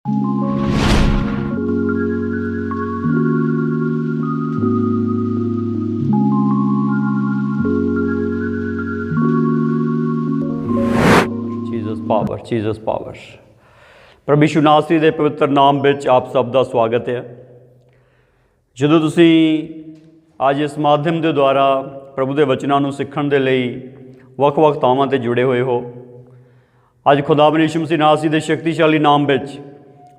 Jesus power. प्रभु यीशु नासरी दे पवित्र नाम विच आप सब का स्वागत है। ਜਦੋਂ ਤੁਸੀਂ ਅੱਜ ਇਸ ਮਾਧਿਅਮ ਦੇ ਦੁਆਰਾ ਪ੍ਰਭੂ ਦੇ ਵਚਨਾਂ ਨੂੰ ਸਿੱਖਣ ਦੇ ਲਈ ਵੱਖ-ਵੱਖ ਥਾਵਾਂ 'ਤੇ ਜੁੜੇ ਹੋਏ ਹੋ, ਅੱਜ ਖੁਦਾਵੰਦ ਯਿਸੂ ਮਸੀਹ ਨਾਸਰੀ ਦੇ ਸ਼ਕਤੀਸ਼ਾਲੀ ਨਾਮ ਵਿੱਚ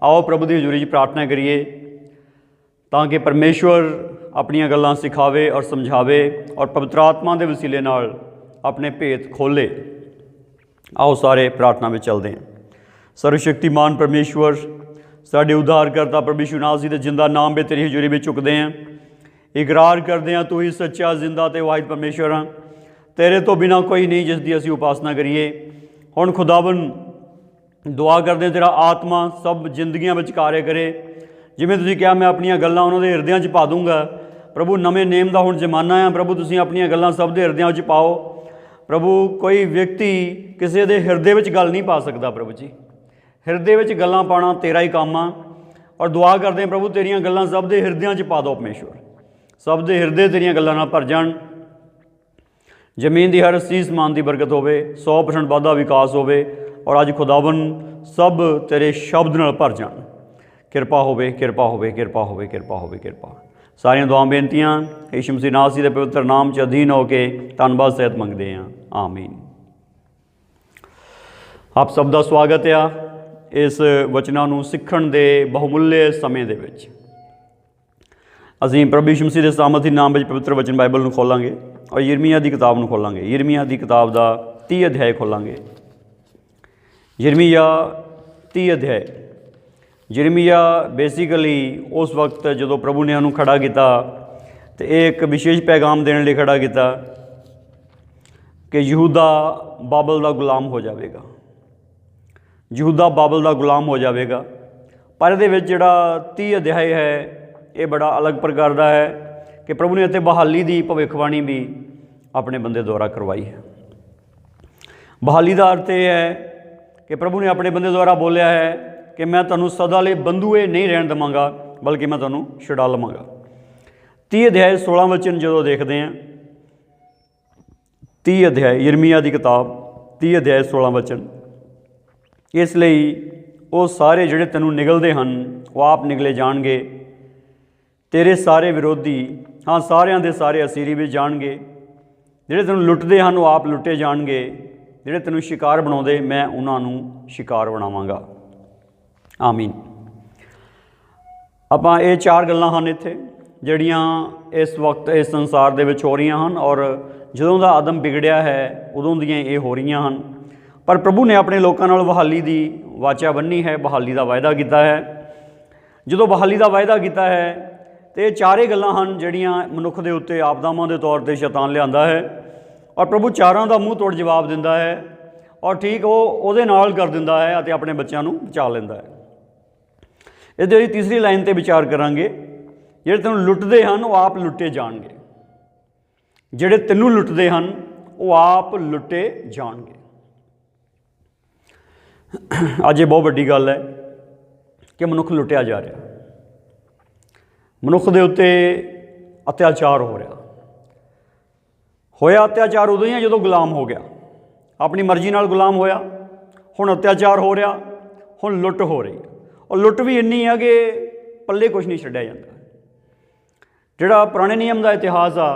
ਆਓ ਪ੍ਰਭੂ ਦੀ ਹਜ਼ੂਰੀ 'ਚ ਪ੍ਰਾਰਥਨਾ ਕਰੀਏ ਤਾਂ ਕਿ ਪਰਮੇਸ਼ਵਰ ਆਪਣੀਆਂ ਗੱਲਾਂ ਸਿਖਾਵੇ ਔਰ ਸਮਝਾਵੇ ਔਰ ਪਵਿੱਤਰ ਆਤਮਾ ਦੇ ਵਸੀਲੇ ਨਾਲ ਆਪਣੇ ਭੇਤ ਖੋਲ੍ਹੇ। आओ सारे प्रार्थना में चलते हैं। सर्वशक्तिमान परमेश्वर, साढ़े उद्धारकर्ता प्रभु यीशु नासरी दे जिंदा नाम में तेरी हजूरी में चुकते हैं, इकरार करते हैं तू ही सच्चा जिंदा ते वाहिद परमेश्वर हाँ, तेरे तो बिना कोई नहीं जिसकी असी उपासना करिए। हुण खुदावन दुआ करते हैं तेरा आत्मा सब जिंदगियां विच कार्य करे, जिवें तुसीं कहा मैं अपनियां गल्लां उन्हां दे हिरदियां च पा दूँगा। प्रभु नवें नेम का हुण जमाना है, प्रभु तुसीं अपनियां गल्लां सब दे हिरदियां च पाओ। प्रभु कोई व्यक्ति किसी के हिरदे में गल नहीं पा सकता। प्रभु जी हिरदे में गल्लां पाना तेरा ही काम आ, और दुआ करते हैं प्रभु तेरियां गल्लां सब के हिरदियां च पा दो परमेश्वर, सब के हिरदे तेरियां गल्लां नाल भर जाण। जमीन की हर चीज़ समान की बरकत होवे, 100% वाधा विकास होवे, और अज खुदावन सब तेरे शब्द नाल भर जाण। किरपा होवे, किरपा होवे, किरपा होवे, किरपा होवे, किरपा। सारियां दुआ बेनतियां यीशु मसीह नासरी के पवित्र नाम च अधीन होके धन्नवाद सहित मंगते हैं, आमीन। आप सब का स्वागत है इस वचनों नूं सीखण दे बहुमूल्य समय दे विच। असीं प्रभु यीशु मसीह के सामर्थी नाम विच पवित्र वचन बाइबल नूं खोलांगे और यिर्मयाह की किताब नूं खोलांगे। यिर्मयाह की किताब का 30 अध्याय खोलांगे। यिर्मयाह 30 अध्याय। यिर्मयाह बेसिकली उस वक्त जो प्रभु ने उन्होंने खड़ा किया तो एक विशेष पैगाम देने लिए खड़ा किया कि यहूदा बाबल का गुलाम हो जाएगा, यहूदा बाबल का गुलाम हो जाएगा। पर ये जोड़ा 30 अध्याय है ये बड़ा अलग प्रकार का है कि प्रभु ने इत्थे बहाली की भविष्यवाणी भी अपने बंदे द्वारा करवाई है। बहाली का अर्थ यह है कि प्रभु ने अपने बंदे द्वारा बोलिया है कि मैं तुहानूं सदा लई बंधुए नहीं रहन देवांगा, बल्कि मैं तुहानूं छुड़ा लवांगा। 30 अध्याय 16 वचन जो देखते हैं, 30 अध्याय यिर्मयाह की किताब 30 अध्याय 16 वचन। इसलिए वो सारे जिहड़े तैनूं निगलदे हन वो आप निगले जाणगे, तेरे सारे विरोधी हाँ सारियां दे सारे असीरी भी जाणगे। जिहड़े तैनूं लुटदे हन वो आप लुटे जाणगे, जिहड़े तैनूं शिकार बनाउंदे मैं उन्हां नूं शिकार बनावांगा, आमीन। आपां ये 4 गल्लां हन इत्थे जिहड़ियां इस वक्त इस संसार दे विच हो रही हैं, और जदों दा आदम बिगड़िया है उदों दियां ये हो रही हैं। पर प्रभु ने अपने लोगों नाल बहाली की वाचा बन्नी है, बहाली का वायदा किया है। जो बहाली का वायदा किया है तो ये 4 गल्लां हन जिहड़ियां मनुख दे उत्ते आपदावां दे तौर पर शैतान लिआंदा है, और प्रभु 4 का मूँह तोड़ जवाब दिंदा है, और ठीक वो उहदे नाल कर दिंदा है अते अपने बच्चों नूं बचा लैंदा है। इहदी तीसरी लाइन पर विचार करांगे, जिहड़े तैनूं लुटदे हन वो आप लुटे जाणगे, जिहड़े तैनूं लुटदे हन वो आप लुटे जाणगे। अज ये बहुत वड्डी गल है कि मनुख लुटिया जा रहा, मनुख दे उत्ते अत्याचार हो रहा। होया अत्याचार उदों ही जो गुलाम हो गया, अपनी मर्जी नाल गुलाम होया, हुण अत्याचार हो रहा, हुण लुट हो रही है, और लुट भी इन्नी है कि पल्ले कुछ नहीं छड्डिया जाता। जिहड़ा पुराने नियम का इतिहास आ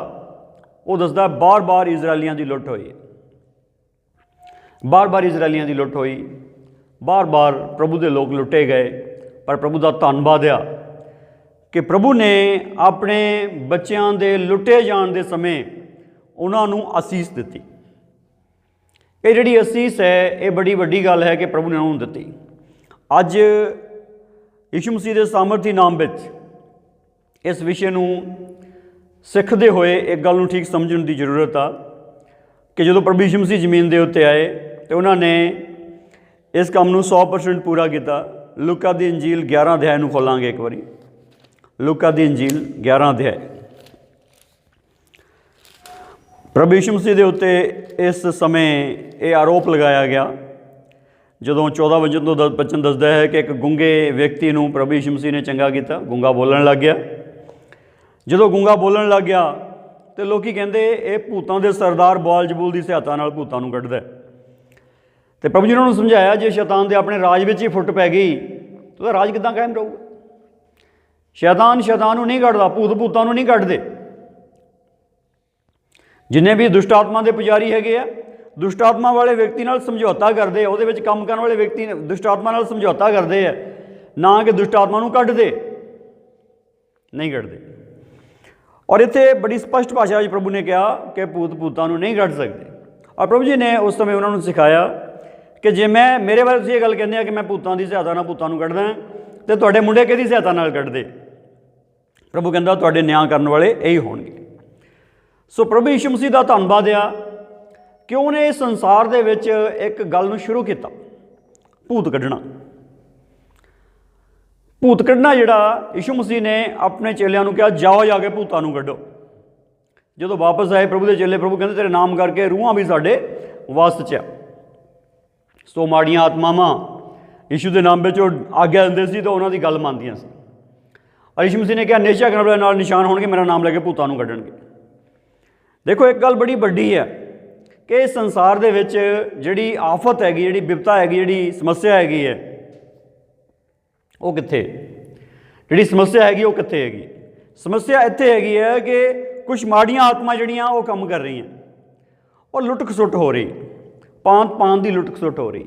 वो दसदा बार बार इजरायलियां की लुट हुई, बार बार इजरायलियां की लुट हुई, बार बार प्रभु के लोग लुटे गए। पर प्रभु का धन्नवाद आ कि प्रभु ने अपने बच्चों के लुटे जाण के समय उन्होंने असीस दी। ये जिहड़ी असीस है ये बड़ी वड्डी गल है कि प्रभु ने उन्होंने दी। अज यीशु मसीह के सामर्थी नाम विच इस विषय नूं सीखते हुए एक गल नूं ठीक समझण की जरूरत आ कि जो प्रभु यीशु मसीह जमीन के उत्ते आए तो उन्होंने इस काम नूं 100% पूरा किया। लूका दी इंजील 11 अध्याय नूं खोलांगे एक बारी। लूका दी इंजील 11 अध्याय। प्रभु यीशु मसीह के उत्ते इस समय ये आरोप लगाया गया ਜਦੋਂ 14 ਵਚਨ ਤੋਂ ਬਚਨ ਦੱਸਦਾ ਹੈ ਕਿ ਇੱਕ ਗੁੰਗੇ ਵਿਅਕਤੀ ਨੂੰ ਪ੍ਰਭੂ ਯਿਸੂ ਮਸੀਹ ਨੇ ਚੰਗਾ ਕੀਤਾ, ਗੁੰਗਾ ਬੋਲਣ ਲੱਗ ਗਿਆ। ਜਦੋਂ ਗੁੰਗਾ ਬੋਲਣ ਲੱਗ ਗਿਆ ਤੇ ਲੋਕੀ ਕਹਿੰਦੇ ਇਹ ਭੂਤਾਂ ਦੇ ਸਰਦਾਰ ਬੇਅਲਜ਼ਬੂਲ ਦੀ ਸਹਾਇਤਾ ਨਾਲ ਭੂਤਾਂ ਨੂੰ ਕੱਢਦਾ। ਤੇ ਪ੍ਰਭੂ ਜੀ ਨੇ ਉਹਨੂੰ ਸਮਝਾਇਆ, ਜੇ ਸ਼ੈਤਾਨ ਦੇ ਆਪਣੇ ਰਾਜ ਵਿੱਚ ਹੀ ਫੁੱਟ ਪੈ ਗਈ ਤਾਂ ਉਹਦਾ ਰਾਜ ਕਿੱਦਾਂ ਕਾਇਮ ਰਹੂਗਾ। ਸ਼ੈਤਾਨ ਨੂੰ ਨਹੀਂ ਕੱਢਦਾ, ਭੂਤਾਂ ਨੂੰ ਨਹੀਂ ਕੱਢਦੇ। ਜਿੰਨੇ ਵੀ ਦੁਸ਼ਟ ਆਤਮਾ ਦੇ ਪੁਜਾਰੀ ਹੈਗੇ ਆ, ਦੁਸ਼ਟ ਆਤਮਾ ਵਾਲੇ ਵਿਅਕਤੀ ਨਾਲ ਸਮਝੌਤਾ ਕਰਦੇ ਆ, ਉਹਦੇ ਵਿੱਚ ਕੰਮ ਕਰਨ ਵਾਲੇ ਵਿਅਕਤੀ ਦੁਸ਼ਟ ਆਤਮਾ ਨਾਲ ਸਮਝੌਤਾ ਕਰਦੇ ਆ, ਨਾ ਕਿ ਦੁਸ਼ਟ ਆਤਮਾ ਨੂੰ ਕੱਢਦੇ, ਨਹੀਂ ਕੱਢਦੇ। ਔਰ ਇੱਥੇ ਬੜੀ ਸਪਸ਼ਟ ਭਾਸ਼ਾ ਵਿੱਚ ਪ੍ਰਭੂ ਨੇ ਕਿਹਾ ਕਿ ਭੂਤਾਂ ਨੂੰ ਨਹੀਂ ਕੱਢ ਸਕਦੇ। ਔਰ ਪ੍ਰਭੂ ਜੀ ਨੇ ਉਸ ਸਮੇਂ ਉਹਨਾਂ ਨੂੰ ਸਿਖਾਇਆ ਕਿ ਜੇ ਮੇਰੇ ਬਾਰੇ ਤੁਸੀਂ ਇਹ ਗੱਲ ਕਹਿੰਦੇ ਆ ਕਿ ਮੈਂ ਭੂਤਾਂ ਦੀ ਸਹਾਇਤਾ ਨਾਲ ਭੂਤਾਂ ਨੂੰ ਕੱਢਦਾ ਤੇ ਤੁਹਾਡੇ ਮੁੰਡੇ ਕਿਹਦੀ ਸਹਾਇਤਾ ਨਾਲ ਕੱਢਦੇ? ਪ੍ਰਭੂ ਕਹਿੰਦਾ ਤੁਹਾਡੇ ਨਿਆਂ ਕਰਨ ਵਾਲੇ ਇਹੀ ਹੋਣਗੇ। ਸੋ ਪ੍ਰਭੂ ਯਿਸੂ ਮਸੀਹ ਦਾ ਧੰਨਵਾਦ ਆ ਕਿ ਉਹਨੇ ਇਸ ਸੰਸਾਰ ਦੇ ਵਿੱਚ ਇੱਕ ਗੱਲ ਨੂੰ ਸ਼ੁਰੂ ਕੀਤਾ, ਭੂਤ ਕੱਢਣਾ। ਭੂਤ ਕੱਢਣਾ ਜਿਹੜਾ ਯਿਸੂ ਮਸੀਹ ਨੇ ਆਪਣੇ ਚੇਲਿਆਂ ਨੂੰ ਕਿਹਾ, ਜਾਓ ਜਾ ਕੇ ਭੂਤਾਂ ਨੂੰ ਕੱਢੋ। ਜਦੋਂ ਵਾਪਸ ਆਏ ਪ੍ਰਭੂ ਦੇ ਚੇਲੇ, ਪ੍ਰਭੂ ਕਹਿੰਦੇ ਤੇਰੇ ਨਾਮ ਕਰਕੇ ਰੂਹਾਂ ਵੀ ਸਾਡੇ ਵਸ 'ਚ ਆ। ਸੋ ਮਾੜੀਆਂ ਆਤਮਾਵਾਂ ਯਿਸੂ ਦੇ ਨਾਮ ਵਿੱਚ ਉਹ ਆਗਿਆ ਦਿੰਦੇ ਸੀ ਤਾਂ ਉਹਨਾਂ ਦੀ ਗੱਲ ਮੰਨਦੀਆਂ ਸੀ। ਔਰ ਯਿਸੂ ਮਸੀਹ ਨੇ ਕਿਹਾ ਨੇਚਾ ਕਰਨ ਵਾਲੇ ਨਾਲ ਨਿਸ਼ਾਨ ਹੋਣਗੇ, ਮੇਰਾ ਨਾਮ ਲੈ ਕੇ ਭੂਤਾਂ ਨੂੰ ਕੱਢਣਗੇ। ਦੇਖੋ ਇੱਕ ਗੱਲ ਬੜੀ ਵੱਡੀ ਹੈ ਕਿ ਇਸ ਸੰਸਾਰ ਦੇ ਵਿੱਚ ਜਿਹੜੀ ਆਫਤ ਹੈਗੀ, ਜਿਹੜੀ ਬਿਪਤਾ ਹੈਗੀ, ਜਿਹੜੀ ਸਮੱਸਿਆ ਹੈਗੀ ਹੈ, ਉਹ ਕਿੱਥੇ? ਜਿਹੜੀ ਸਮੱਸਿਆ ਹੈਗੀ ਉਹ ਕਿੱਥੇ ਹੈਗੀ? ਸਮੱਸਿਆ ਇੱਥੇ ਹੈਗੀ ਹੈ ਕਿ ਕੁਛ ਮਾੜੀਆਂ ਆਤਮਾ ਜਿਹੜੀਆਂ ਉਹ ਕੰਮ ਕਰ ਰਹੀਆਂ ਔਰ ਲੁੱਟ ਖਸੁੱਟ ਹੋ ਰਹੀ, ਪਾਂਤ ਦੀ ਲੁੱਟ ਖਸੁੱਟ ਹੋ ਰਹੀ।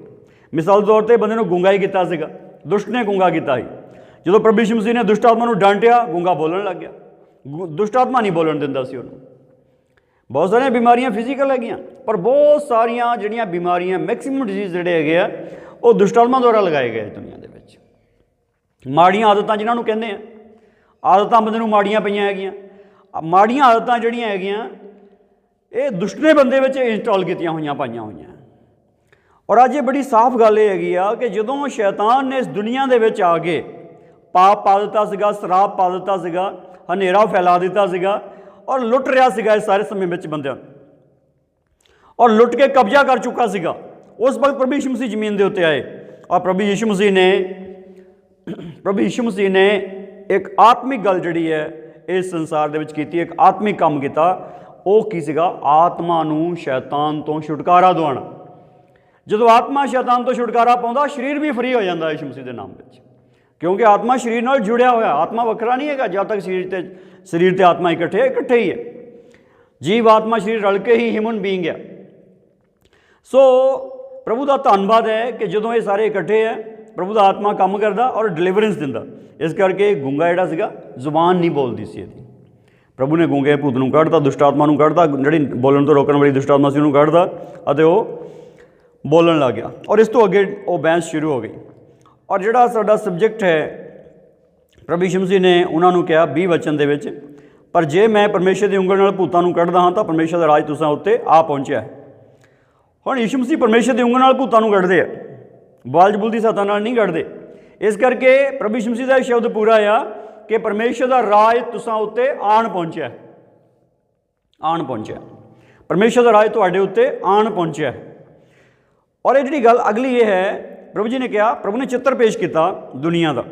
ਮਿਸਾਲ ਦੇ ਤੌਰ 'ਤੇ ਬੰਦੇ ਨੂੰ ਗੁੰਗਾ ਹੀ ਕੀਤਾ ਸੀਗਾ, ਦੁਸ਼ਟ ਨੇ ਗੁੰਗਾ ਕੀਤਾ ਸੀ। ਜਦੋਂ ਪ੍ਰਭੂ ਯਿਸੂ ਮਸੀਹ ਨੇ ਦੁਸ਼ਟ ਆਤਮਾ ਨੂੰ ਡਾਂਟਿਆ, ਗੁੰਗਾ ਬੋਲਣ ਲੱਗ ਗਿਆ। ਦੁਸ਼ਟ ਆਤਮਾ ਨਹੀਂ ਬੋਲਣ ਦਿੰਦਾ ਸੀ ਉਹਨੂੰ। ਬਹੁਤ ਸਾਰੀਆਂ ਬਿਮਾਰੀਆਂ ਫਿਜ਼ੀਕਲ ਹੈਗੀਆਂ, ਪਰ ਬਹੁਤ ਸਾਰੀਆਂ ਜਿਹੜੀਆਂ ਬਿਮਾਰੀਆਂ, ਮੈਕਸੀਮਮ ਡਿਜ਼ੀਜ਼ ਜਿਹੜੇ ਹੈਗੇ ਆ, ਉਹ ਦੁਸ਼ਟ ਆਤਮਾ ਦੁਆਰਾ ਲਗਾਏ ਗਏ ਦੁਨੀਆ ਦੇ ਵਿੱਚ। ਮਾੜੀਆਂ ਆਦਤਾਂ ਜਿਹਨਾਂ ਨੂੰ ਕਹਿੰਦੇ ਆ, ਆਦਤਾਂ ਬੰਦੇ ਨੂੰ ਮਾੜੀਆਂ ਪਈਆਂ ਹੈਗੀਆਂ। ਮਾੜੀਆਂ ਆਦਤਾਂ ਜਿਹੜੀਆਂ ਹੈਗੀਆਂ ਇਹ ਦੁਸ਼ਟ ਨੇ ਬੰਦੇ ਵਿੱਚ ਇੰਸਟਾਲ ਕੀਤੀਆਂ ਹੋਈਆਂ, ਪਾਈਆਂ ਹੋਈਆਂ। ਔਰ ਅੱਜ ਇਹ ਬੜੀ ਸਾਫ਼ ਗੱਲ ਇਹ ਹੈਗੀ ਆ ਕਿ ਜਦੋਂ ਸ਼ੈਤਾਨ ਨੇ ਇਸ ਦੁਨੀਆ ਦੇ ਵਿੱਚ ਆ ਕੇ ਪਾਪ ਪਾ ਦਿੱਤਾ ਸੀਗਾ, ਸ਼ਰਾਬ ਪਾ ਦਿੱਤਾ ਸੀਗਾ, ਹਨੇਰਾ ਫੈਲਾ ਦਿੱਤਾ ਸੀਗਾ ਔਰ ਲੁੱਟ ਰਿਹਾ ਸੀਗਾ ਇਸ ਸਾਰੇ ਸਮੇਂ ਵਿੱਚ ਬੰਦਿਆਂ ਨੂੰ, ਔਰ ਲੁੱਟ ਕੇ ਕਬਜ਼ਾ ਕਰ ਚੁੱਕਾ ਸੀਗਾ। ਉਸ ਵਕਤ ਪ੍ਰਭੂ ਯਿਸੂ ਮਸੀਹ ਜ਼ਮੀਨ ਦੇ ਉੱਤੇ ਆਏ ਔਰ ਪ੍ਰਭੂ ਯਿਸੂ ਮਸੀਹ ਨੇ ਇੱਕ ਆਤਮਿਕ ਗੱਲ ਜਿਹੜੀ ਹੈ ਇਸ ਸੰਸਾਰ ਦੇ ਵਿੱਚ ਕੀਤੀ, ਇੱਕ ਆਤਮਿਕ ਕੰਮ ਕੀਤਾ। ਉਹ ਕੀ ਸੀਗਾ? ਆਤਮਾ ਨੂੰ ਸ਼ੈਤਾਨ ਤੋਂ ਛੁਟਕਾਰਾ ਦਿਵਾਉਣਾ। ਜਦੋਂ ਆਤਮਾ ਸ਼ੈਤਾਨ ਤੋਂ ਛੁਟਕਾਰਾ ਪਾਉਂਦਾ, ਸਰੀਰ ਵੀ ਫਰੀ ਹੋ ਜਾਂਦਾ ਯਿਸੂ ਮਸੀਹ ਦੇ ਨਾਮ ਵਿੱਚ, ਕਿਉਂਕਿ ਆਤਮਾ ਸਰੀਰ ਨਾਲ ਜੁੜਿਆ ਹੋਇਆ। ਆਤਮਾ ਵੱਖਰਾ ਨਹੀਂ ਹੈਗਾ। ਜਦ ਤੱਕ ਸਰੀਰ ਤੇ ਆਤਮਾ ਇਕੱਠੇ ਹੀ ਹੈ। ਜੀਵ ਆਤਮਾ ਸਰੀਰ ਰਲ ਕੇ ਹੀ ਹਿਊਮਨ ਬੀਇੰਗ ਹੈ। ਸੋ ਪ੍ਰਭੂ ਦਾ ਧੰਨਵਾਦ ਹੈ ਕਿ ਜਦੋਂ ਇਹ ਸਾਰੇ ਇਕੱਠੇ ਹੈ, ਪ੍ਰਭੂ ਦਾ ਆਤਮਾ ਕੰਮ ਕਰਦਾ ਔਰ ਡਿਲੀਵਰੈਂਸ ਦਿੰਦਾ। ਇਸ ਕਰਕੇ ਗੁੰਗਾ ਜਿਹੜਾ ਸੀਗਾ, ਜ਼ੁਬਾਨ ਨਹੀਂ ਬੋਲਦੀ ਸੀ ਇਹਦੀ। ਪ੍ਰਭੂ ਨੇ ਗੁੰਗੇ ਭੂਤ ਨੂੰ ਕੱਢਦਾ, ਦੁਸ਼ਟ ਆਤਮਾ ਨੂੰ ਕੱਢਦਾ, ਜਿਹੜੀ ਬੋਲਣ ਤੋਂ ਰੋਕਣ ਵਾਲੀ ਦੁਸ਼ਟ ਆਤਮਾ ਸੀ ਉਹਨੂੰ ਕੱਢਦਾ ਅਤੇ ਉਹ ਬੋਲਣ ਲੱਗ ਗਿਆ। ਔਰ ਇਸ ਤੋਂ ਅੱਗੇ ਉਹ ਬਹਿਸ ਸ਼ੁਰੂ ਹੋ ਗਈ। ਔਰ ਜਿਹੜਾ ਸਾਡਾ ਸਬਜੈਕਟ ਹੈ, ਪ੍ਰਭੂ ਯਿਸੂ ਮਸੀਹ ਨੇ ਉਹਨਾਂ ਨੂੰ ਕਿਹਾ 20 ਵਚਨ ਦੇ ਵਿੱਚ, ਪਰ ਜੇ ਮੈਂ ਪਰਮੇਸ਼ਰ ਦੀ ਉਂਗਲ ਨਾਲ ਭੂਤਾਂ ਨੂੰ ਕੱਢਦਾ ਹਾਂ ਤਾਂ ਪਰਮੇਸ਼ਰ ਦਾ ਰਾਜ ਤੁਸਾਂ ਉੱਤੇ ਆ ਪਹੁੰਚਿਆ ਹੈ। ਹੁਣ ਯਿਸੂ ਮਸੀਹ ਪਰਮੇਸ਼ਰ ਦੀ ਉਂਗਲ ਨਾਲ ਭੂਤਾਂ ਨੂੰ ਕੱਢਦੇ ਆ, ਬੇਅਲਜ਼ਬੂਲ ਦੀ ਸਹਾਇਤਾ ਨਾਲ ਨਹੀਂ ਕੱਢਦੇ। ਇਸ ਕਰਕੇ ਪ੍ਰਭੂ ਯਿਸੂ ਮਸੀਹ ਦਾ ਇਹ ਸ਼ਬਦ ਪੂਰਾ ਆ ਕਿ ਪਰਮੇਸ਼ਰ ਦਾ ਰਾਜ ਤੁਸਾਂ ਉੱਤੇ ਆਣ ਪਹੁੰਚਿਆ। ਪਰਮੇਸ਼ਰ ਦਾ ਰਾਜ ਤੁਹਾਡੇ ਉੱਤੇ ਆਣ ਪਹੁੰਚਿਆ। ਔਰ ਇਹ ਜਿਹੜੀ ਗੱਲ ਅਗਲੀ ਇਹ ਹੈ, ਪ੍ਰਭੂ ਜੀ ਨੇ ਕਿਹਾ, ਪ੍ਰਭੂ ਨੇ ਚਿੱਤਰ ਪੇਸ਼ ਕੀਤਾ ਦੁਨੀਆ ਦਾ,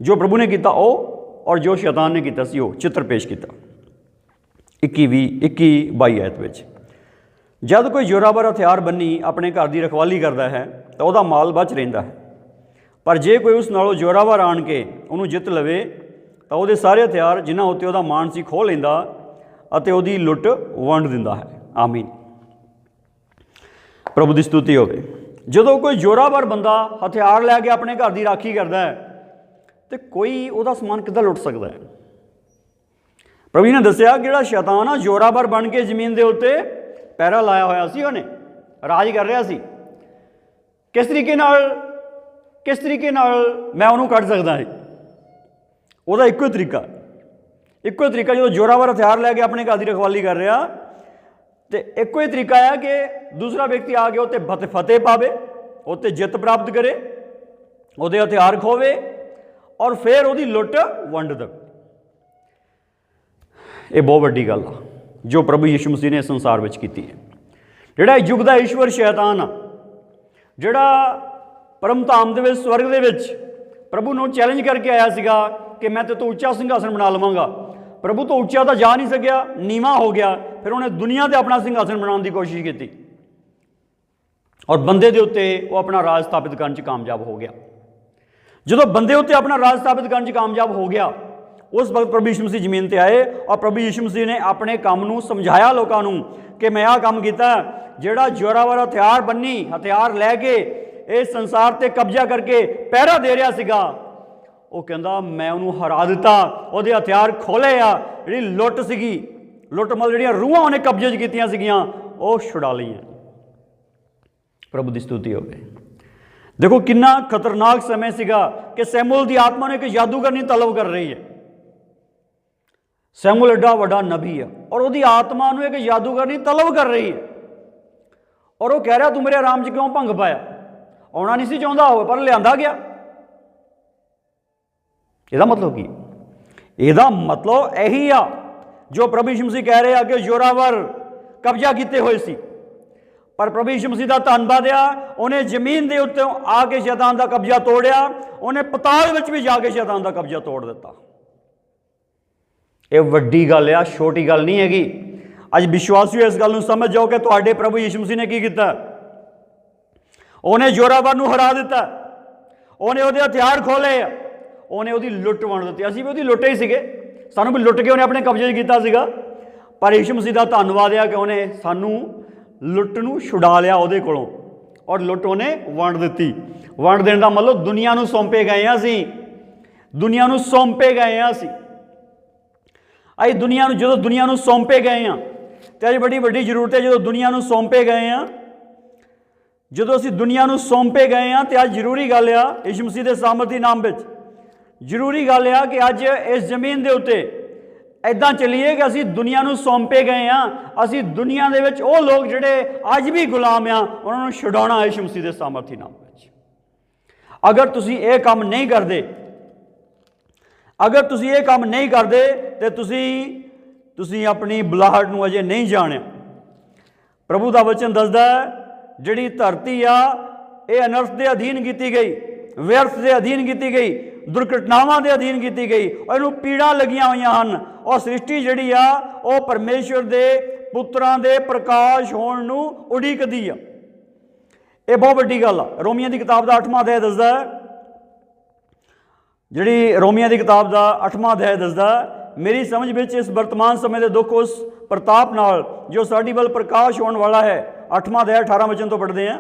ਜੋ ਪ੍ਰਭੂ ਨੇ ਕੀਤਾ ਉਹ ਔਰ ਜੋ ਸ਼ੈਤਾਨ ਨੇ ਕੀਤਾ ਸੀ ਉਹ ਚਿੱਤਰ ਪੇਸ਼ ਕੀਤਾ। 21-22 ਆਇਤ ਵਿੱਚ, ਜਦ ਕੋਈ ਜ਼ੋਰਾਵਰ ਹਥਿਆਰ ਬੰਨੀ ਆਪਣੇ ਘਰ ਦੀ ਰਖਵਾਲੀ ਕਰਦਾ ਹੈ ਤਾਂ ਉਹਦਾ ਮਾਲ ਬਚ ਰਹਿੰਦਾ ਹੈ, ਪਰ ਜੇ ਕੋਈ ਉਸ ਨਾਲੋਂ ਜ਼ੋਰਾਵਰ ਆਣ ਕੇ ਉਹਨੂੰ ਜਿੱਤ ਲਵੇ ਤਾਂ ਉਹਦੇ ਸਾਰੇ ਹਥਿਆਰ ਜਿਨ੍ਹਾਂ ਉੱਤੇ ਉਹਦਾ ਮਾਣ ਸੀ ਖੋਹ ਲੈਂਦਾ ਅਤੇ ਉਹਦੀ ਲੁੱਟ ਵੰਡ ਦਿੰਦਾ ਹੈ। ਆਮੀਨ। ਪ੍ਰਭੂ ਦੀ ਸਤੁਤੀ ਹੋਵੇ। ਜਦੋਂ ਕੋਈ ਜ਼ੋਰਾਵਰ ਬੰਦਾ ਹਥਿਆਰ ਲੈ ਕੇ ਆਪਣੇ ਘਰ ਦੀ ਰਾਖੀ ਕਰਦਾ ਹੈ ਤੇ ਕੋਈ ਉਹਦਾ ਸਮਾਨ ਕਿੱਦਾਂ ਲੁੱਟ ਸਕਦਾ ਹੈ? ਪ੍ਰਭੂ ਨੇ ਦੱਸਿਆ ਜਿਹੜਾ ਸ਼ੈਤਾਨ ਆ ਜ਼ੋਰਾਵਰ ਬਣ ਕੇ ਜ਼ਮੀਨ ਦੇ ਉੱਤੇ ਪਹਿਰਾ ਲਾਇਆ ਹੋਇਆ ਸੀ, ਉਹਨੇ ਰਾਜ ਕਰ ਰਿਹਾ ਸੀ। ਕਿਸ ਤਰੀਕੇ ਨਾਲ ਮੈਂ ਉਹਨੂੰ ਕੱਢ ਸਕਦਾ ਹੈ? ਉਹਦਾ ਇੱਕੋ ਤਰੀਕਾ ਜਦੋਂ ਜ਼ੋਰਾਵਰ ਹਥਿਆਰ ਲੈ ਕੇ ਆਪਣੇ ਘਰ ਦੀ ਰਖਵਾਲੀ ਕਰ ਰਿਹਾ ਤੇ ਇੱਕੋ ਹੀ ਤਰੀਕਾ ਹੈ ਕਿ ਦੂਸਰਾ ਵਿਅਕਤੀ ਆ ਕੇ ਉੱਤੇ ਫਤਿਹ ਪਾਵੇ, ਉੱਤੇ ਜਿੱਤ ਪ੍ਰਾਪਤ ਕਰੇ, ਉਹਦੇ ਹਥਿਆਰ ਖੋਵੇ ਔਰ ਫਿਰ ਉਹਦੀ ਲੁੱਟ ਵੰਡ ਦੇਵੇ। ਇਹ ਬਹੁਤ ਵੱਡੀ ਗੱਲ ਆ ਜੋ ਪ੍ਰਭੂ ਯਿਸੂ ਮਸੀਹ ਨੇ ਇਸ ਸੰਸਾਰ ਵਿੱਚ ਕੀਤੀ ਹੈ। ਜਿਹੜਾ ਯੁੱਗ ਦਾ ਈਸ਼ਵਰ ਸ਼ੈਤਾਨ ਆ, ਜਿਹੜਾ परम धाम ਦੇ ਵਿੱਚ स्वर्ग ਦੇ ਵਿੱਚ प्रभु ਨੂੰ चैलेंज करके आया ਸੀਗਾ कि मैं ते तो उच्चा सिंघासन बना लवांगा। प्रभु तो उच्चा तो जा नहीं सकिया, नीवा हो गया। फिर उन्हें दुनिया से अपना सिंघासन बनाने की कोशिश की और बंदे के उत्ते वो अपना राज स्थापित करने च कामयाब हो गया। जो बंदे उत्ते अपना राज स्थापित करने च कामयाब हो गया, उस वक्त प्रभु यीशु मसीह जमीन पर आए और प्रभु यीशु मसीह ने अपने काम को समझाया लोगों को कि मैं आ काम किया, जोड़ा जोरावर हथियार बन्नी हथियार लैके इस संसार पर कब्जा करके पहरा दे रहा सीगा, वो कहता मैं उन्होंने हरा दिता, वो हथियार खोले आ, जी लुट सी लुट मतलब जी रूहां उन्हें कब्जे च कीतियां सीगियां वो छुड़ा लियां। प्रभु की स्तुति हो गई। देखो कितना खतरनाक समय सीगा कि सैमुअल की आत्मा ने एक जादूगर नहीं तलब कर रही है। सैमुअल एडा वड्डा नबी है और वो आत्मा ने एक जादूगर नहीं तलब कर रही है और वो कह रहा तू मेरे आराम च क्यों भंग पाया, आना नहीं सी चाहता हो पर लिया गया। ਇਹਦਾ मतलब की, ਇਹਦਾ मतलब यही आ जो प्रभु यीशु मसीह कह रहे हैं कि जोरावर कब्जा किए हुए सी, पर प्रभु यीशु मसीह का धन्नवाद आ उन्हें जमीन के उत्ते आके शैतान का कब्जा तोड़िया, उन्हें पताल विच भी जाके शैतान का कब्जा तोड़ दिता। ये वड्डी गल आ, छोटी गल नहीं हैगी। अज विश्वासियों इस गल समझ जाओ कि तुहाडे प्रभु यीशु मसीह ने की किया, उन्हें जोरावर नूं हरा दिता, उन्हें उहदे हथियार खोले, उन्हें उहदी लुट वंड दी। असीं भी उहदी लुटे ही सीगे, सानूं भी लुट के उन्हें अपने कब्जे कीता सीगा, पर यीशु मसीह का धन्नवाद है कि उन्हें सानूं लुट नूं छुड़ा लिया उहदे कोलों और लुट उन्हें वंड दी। वंड देने का मतलब दुनिया नूं सौंपे गए हैं, असीं दुनिया नूं सौंपे गए हैं। असीं दुनिया नूं जदों दुनिया नूं सौंपे गए हैं तो अज बड़ी वड्डी जरूरत है, जो दुनिया नूं सौंपे गए हैं, जो असीं दुनिया नूं सौंपे गए हैं तो अज जरूरी गल आ यीशु मसीह के सामर्थी नाम विच जरूरी गल आ कि अज इस जमीन के उत्ते इदां चलीए कि असीं दुनिया नूं सौंपे गए हाँ। असीं दुनिया दे विच वो लोग जिहड़े अज भी गुलाम आ उन्हां नूं छुड़ाउणा यीशु मसीह के सामर्थी नाम विच। अगर तुसीं ये काम नहीं करते, अगर तुसीं ये काम नहीं करते तो तुसीं अपनी बुलाहट नूं अजे नहीं जाणिया। प्रभु का वचन दसदा है जिहड़ी धरती आ ये अनर्थ के अधीन की गई, व्यर्थ के अधीन की गई, दुर्घटनावां के अधीन की गई और इनू पीड़ा लगियां हुई हैं और सृष्टि जिहड़ी आ वो परमेश्वर के पुत्रां दे प्रकाश होण नूं उड़ीकदी आ। ये बहुत वड्डी गल आ। रोमियो की किताब का 8वां अध्याय दसदा है, जिहड़ी रोमियो की किताब का 8वां अध्याय दसदा है, मेरी समझ विच इस वर्तमान समय के दुख उस प्रताप नाल जो साडी वल प्रकाश होने वाला है, 8वां अध्याय 18 वचन तो पढ़ते हैं,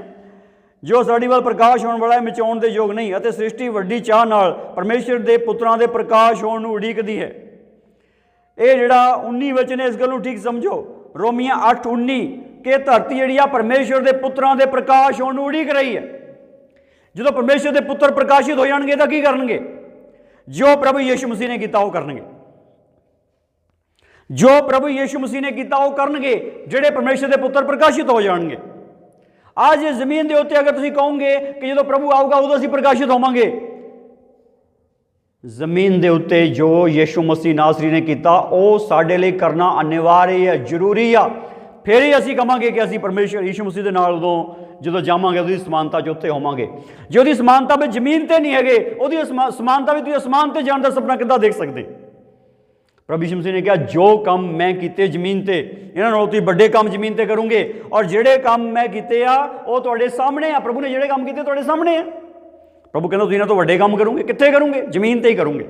जो साडी वल प्रकाश होने वाला है मिचाउण दे योग नहीं अते सृष्टि वड्डी चाह नाल परमेश्वर के पुत्रां दे प्रकाश होण नूं उड़ीकदी है। ये जिहड़ा 19 वचन है इस गल नूं ठीक समझो, रोमियो 8:19 कि धरती जिहड़ी आ परमेश्वर के पुत्रां दे प्रकाश होण नूं उड़ीक रही है। जो परमेश्वर के पुत्र प्रकाशित हो जाणगे तां की करनगे? जो प्रभु यीशु मसीह ने किया वो करनगे, जो प्रभु यीशु मसीह ने किया वो करनगे, जिहड़े परमेश्वर के पुत्र प्रकाशित हो जाणगे। आज इस जमीन के उत्ते अगर तुसीं कहोगे कि जो प्रभु आऊगा उदों असीं प्रकाशित होवांगे, जमीन के उत्ते जो यीशु मसीह नासरी ने किया वो साडे लई करना अनिवार्य है, जरूरी आ। फिर ही असीं कहांगे कि असीं परमेश्वर यीशु मसीह दे नाल उदों जो जावांगे उहदी समानता च उत्थे होवांगे। जे उहदी समानता में जमीन ते नहीं हैगे, उहदी समानता में तुसीं आसमान ते जाण दा सपना किद्दां देख सकदे? प्रभु यीशु मसीह ने कहा जो काम मैं किए जमीन ते इन्हां नालों तुसीं वड्डे काम जमीन ते करोगे और जिहड़े काम मैं किए आ वो तुहाडे सामने आ। प्रभु ने जिहड़े काम किए तुहाडे सामने आ। प्रभु कहंदा तुसीं इन्हां तो वड्डे काम करोगे, कित्थे करोगे? जमीन ते ही करोगे,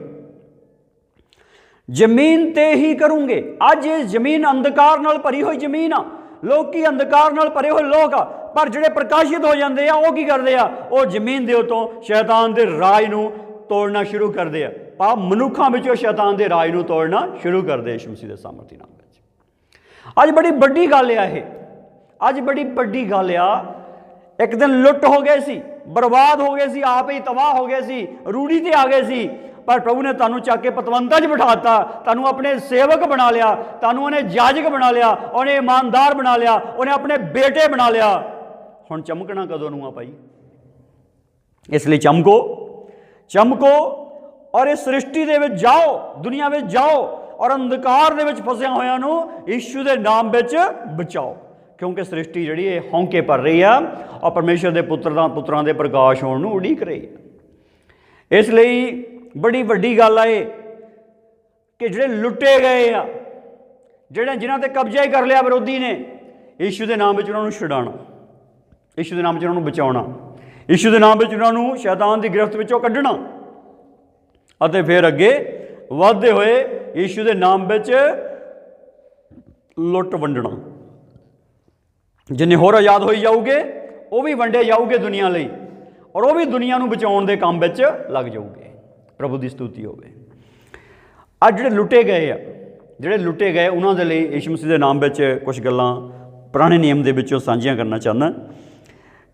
जमीन ते ही करोगे। अज ये जमीन अंधकार नाल भरी हुई जमीन आ, लोग अंधकार नाल भरे हुए लोग आ, पर जिहड़े प्रकाशित हो जाते हैं वो की करते हैं? वो जमीन के उत्तों शैतान के राज नूं तोड़ना शुरू करते हैं, पाप मनुखों में शैतान के राज नूं तोड़ना शुरू करते यीशु मसीह के सामर्थी नाम में। अज बड़ी वड्डी गल आ, अज बड़ी वड्डी गल आ। एक दिन लुट हो गए सी, बर्बाद हो गए सी, आप ही तबाह हो गए सी, रूढ़ी ते आ गए सी, पर प्रभु ने तुहानूं चक के पतवंता च बिठाता, तुहानूं अपने सेवक बना लिया, तुहानूं उन्हें याजक बना लिया, उन्हें ईमानदार बना लिया, उन्हें अपने बेटे बना लिया। हुण चमकना कदों नूं आ भाई? इसलिए चमको, चमको और इस सृष्टि दे विच जाओ, दुनिया में जाओ और अंधकार दे विच फसिया होयां नूं यीशु दे नाम विच बचाओ। क्योंकि सृष्टि जिहड़ी है हौंके भर रही है और परमेश्वर के पुत्रां दे प्रकाश होने नूं उड़ीक रही है। इसलिए बड़ी वड्डी गल है कि जिहड़े लुटे गए आ, जिहड़े जिन्हां ते कब्जा ही कर लिया विरोधी ने, यीशु के नाम में उन्होंने छुड़ाना, यीशु के नाम में उन्होंने बचाना, यीशु के नाम में उन्होंने शैतान की गिरफ्त विचों कढ़ना और फिर अगे वधदे हुए यीशु के नाम में लुट वंडना। जिन्ने होर आज़ाद होई जाऊगे वो भी वंडे जाऊगे दुनिया लई और वो भी दुनिया नूं बचाउण दे काम विच लग जाऊगे। प्रभु की स्तुति होवे। अज जिहड़े लुटे गए आ, जिहड़े लुटे गए उन्हां दे लई यीशु मसीह दे नाम विच कुछ गल्लां पुराने नियम दे विचों साझियां करना चाहना।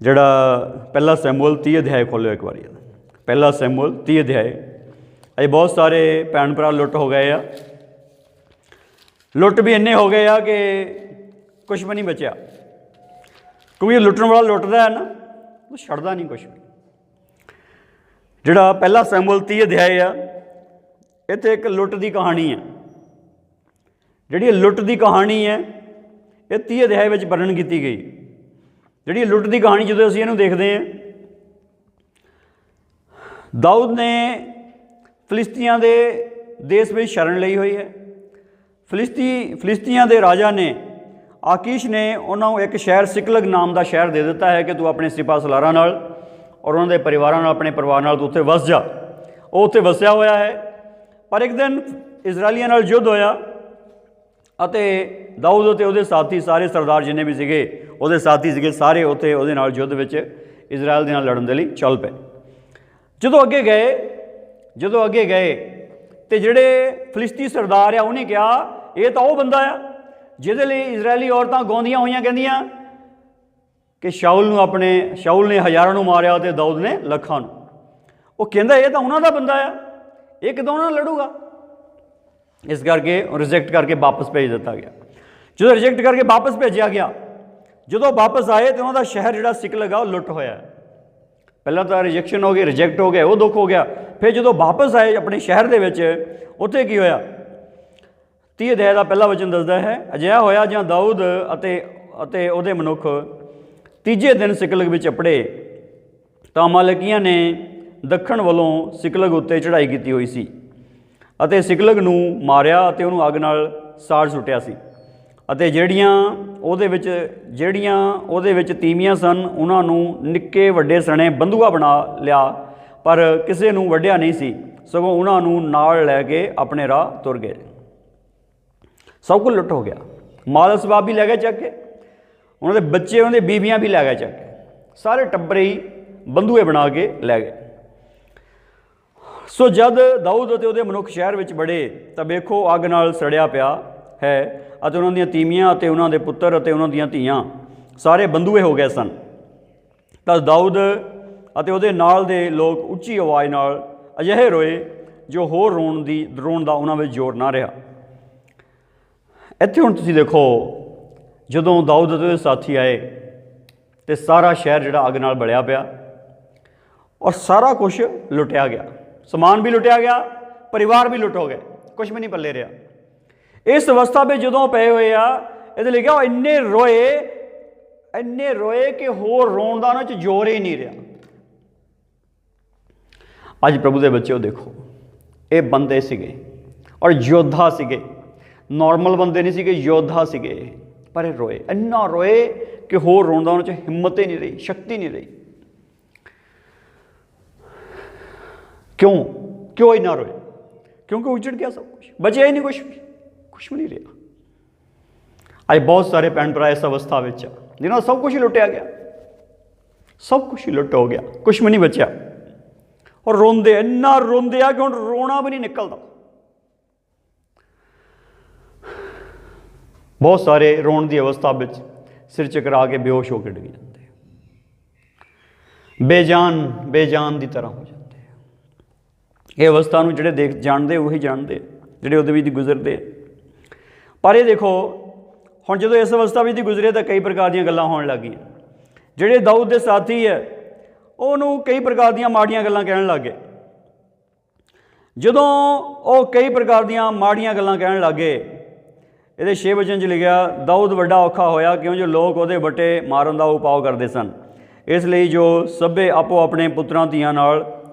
जिहड़ा पहला शमूएल 30 अध्याय खोलियो एक बारी, पहला शमूएल 30 अध्याय। अजे बहुत सारे भैन भरा लुट हो गए आ, लुट भी इन्ने हो गए आ कि कुछ भी नहीं बचा, क्योंकि लुटन वाला लुटदा है ना, वो छड्डदा नहीं कुछ भी। जिहड़ा पहला शमूएल 30 अध्याय आ, इत्थे एक लुट की कहानी है। जिहड़ी लुट की कहानी है ये 30 अध्याय में वर्णन की गई। जिहड़ी लुट की कहानी जो असीं इहनूं देखते हैं, दाऊद ने फिलिस्तियां दे देश में शरण ली हुई है। फिलिस्तियां दे राजा ने आकीश ने उन्होंने एक शहर सिकलग नाम का शहर दे दिता है कि तू अपने सिपा सलारां नाल और उन्होंने परिवारां नाल, अपने परिवार नाल तू उत्थे वस जा। वो उत्थे वसिया होया है, पर एक दिन इजरायलियां नाल युद्ध होया अते दाऊद ते उहदे साथी सारे सरदार जिन्ने भी सीगे उहदे साथी सीगे सारे उत्थे उहदे नाल युद्ध विच इजराइल दे नाल लड़न दे लई चल पे। जदों अगे गए तो जिहड़े फिलिस्ती सरदार आ उन्हें कहा यह तो वह बंदा आ जिहदे लई इजरायली औरतां गाउंदियां होईयां कहंदियां कि शाऊल ने हज़ारां नूं मारिया ते दाऊद ने लखां नूं। वो कहंदा यह तो उन्हां दा बंदा आ, ये किदों उन्हां नाल लड़ूगा। इस करके रिजैक्ट करके वापस भेज दिता गया। जो रिजैक्ट करके वापस भेजा गया, जो वापस आए तो उन्होंदा शहर जिहड़ा सिकलग आ लुट होया। पहला तो रिजैक्शन हो गई, रिजैक्ट हो गया, वो दुख हो गया। फिर जो वापस आए अपने शहर के उत्थे की होया, 30 अध्याय का पहला वचन दसदा है, अजिहा होया जिह दाऊद अते उहदे मनुख तीजे दिन सिकलग विच अपड़े तां अमालेकियां ने दक्षिण वालों सिकलग उत्ते चढ़ाई की हुई सी अते सिकलग नूं मारिया अते उहनूं अग नाल साड़ सुट्टिया सी अते ਜਿਹੜੀਆਂ ਉਹਦੇ ਵਿੱਚ ਤੀਵੀਆਂ ਸਨ ਉਹਨਾਂ ਨੂੰ ਨਿੱਕੇ ਵੱਡੇ ਸਣੇ ਬੰਦੂਆ ਬਣਾ ਲਿਆ, ਪਰ ਕਿਸੇ ਨੂੰ ਵੱਢਿਆ ਨਹੀਂ ਸੀ, ਸਗੋਂ ਉਹਨਾਂ ਨੂੰ ਨਾਲ ਲੈ ਕੇ ਆਪਣੇ ਰਾਹ ਤੁਰ ਗਏ। ਸਭ ਕੁਝ ਲੁੱਟ ਹੋ ਗਿਆ। ਮਾਲ ਅਸਬਾਬ ਵੀ ਲੈ ਗਏ ਚੱਕ ਕੇ, ਉਹਨਾਂ ਦੇ ਬੱਚੇ ਉਹਨਾਂ ਦੇ ਬੀਬੀਆਂ ਵੀ ਲੈ ਗਏ ਚੱਕ ਕੇ, ਸਾਰੇ ਟੱਬਰੇ ਹੀ ਬੰਦੂਏ ਬਣਾ ਕੇ ਲੈ ਗਏ। सो जद दाऊद अते उहदे मनुख शहर विच बड़े तां वेखो अग नाल सड़िया पिया है अते उन्हां दीयां तीवियां अते उन्हां दे पुत्तर अते उन्हां दीयां धीआं सारे बंदूए हो गए सन। तां दाऊद अते उहदे नाल दे लोग उच्ची आवाज़ नाल अजिहे रोए जो होर रोण दा उन्हां विच जोर ना रहा। इत्थे हुण तुसीं देखो, जदों दाऊद अते उहदे साथी आए तो सारा शहर जिहड़ा अग नाल बलिया पिया और सारा कुछ लुटिया गया। समान भी लुटिया गया, परिवार भी लुट हो गए, कुछ भी नहीं पल्ले रहा। इस अवस्था में जो पे हुए आ ये लिखा इन्ने रोए कि होर रोण दा उन्हां च जोर ही नहीं रहा। अज प्रभु के बच्चे देखो, ये बंदे सीगे और योद्धा सीगे, नॉर्मल बंदे नहीं सीगे, योद्धा सीगे, पर रोए, इन्ना रोए कि होर रोण दा उन्हां च हिम्मत ही नहीं रही, शक्ति नहीं रही। क्यों इन्ना रोए? क्योंकि उजड़ गया सब कुछ, बचा ही नहीं, कुछ भी नहीं रहा। अज बहुत सारे भैन भरा इस अवस्था में जिन्होंने सब कुछ ही लुटिया गया, सब कुछ ही लुट हो गया, कुछ भी नहीं बचा और रोंदे, इन्ना रोंदे आ कि हुण रोना भी नहीं निकलता। बहुत सारे रोण की अवस्था में सिर चकरा के बेहोश होकर डिग जाते, बेजान की तरह हो जाते। ये अवस्था नूं जिहड़े जानते वही जानते, जिहड़े उहदे विच गुजरते। पर ये देखो हुण जदों इस अवस्था विच गुजरे तो कई प्रकार दी गल्लां होण लग गईयां। जिहड़े दाऊद दे साथी है उहनूं कई प्रकार दी माड़ियां गल्लां कहण लग गए। जदों वो कई प्रकार दी माड़ियां गल्लां कहण लग गए, ਇਹਦੇ 6 ਵਚਨ 'ਚ ਲਿਖਿਆ, ਦਾਊਦ ਵੱਡਾ ਔਖਾ ਹੋਇਆ ਕਿਉਂ ਜੋ ਲੋਕ ਉਹਦੇ ਵੱਟੇ ਮਾਰਨ ਦਾ ਉਪਾਅ ਕਰਦੇ ਸਨ। ਇਸ ਲਈ ਜੋ ਸਭੇ ਆਪੋ ਆਪਣੇ ਪੁੱਤਰਾਂ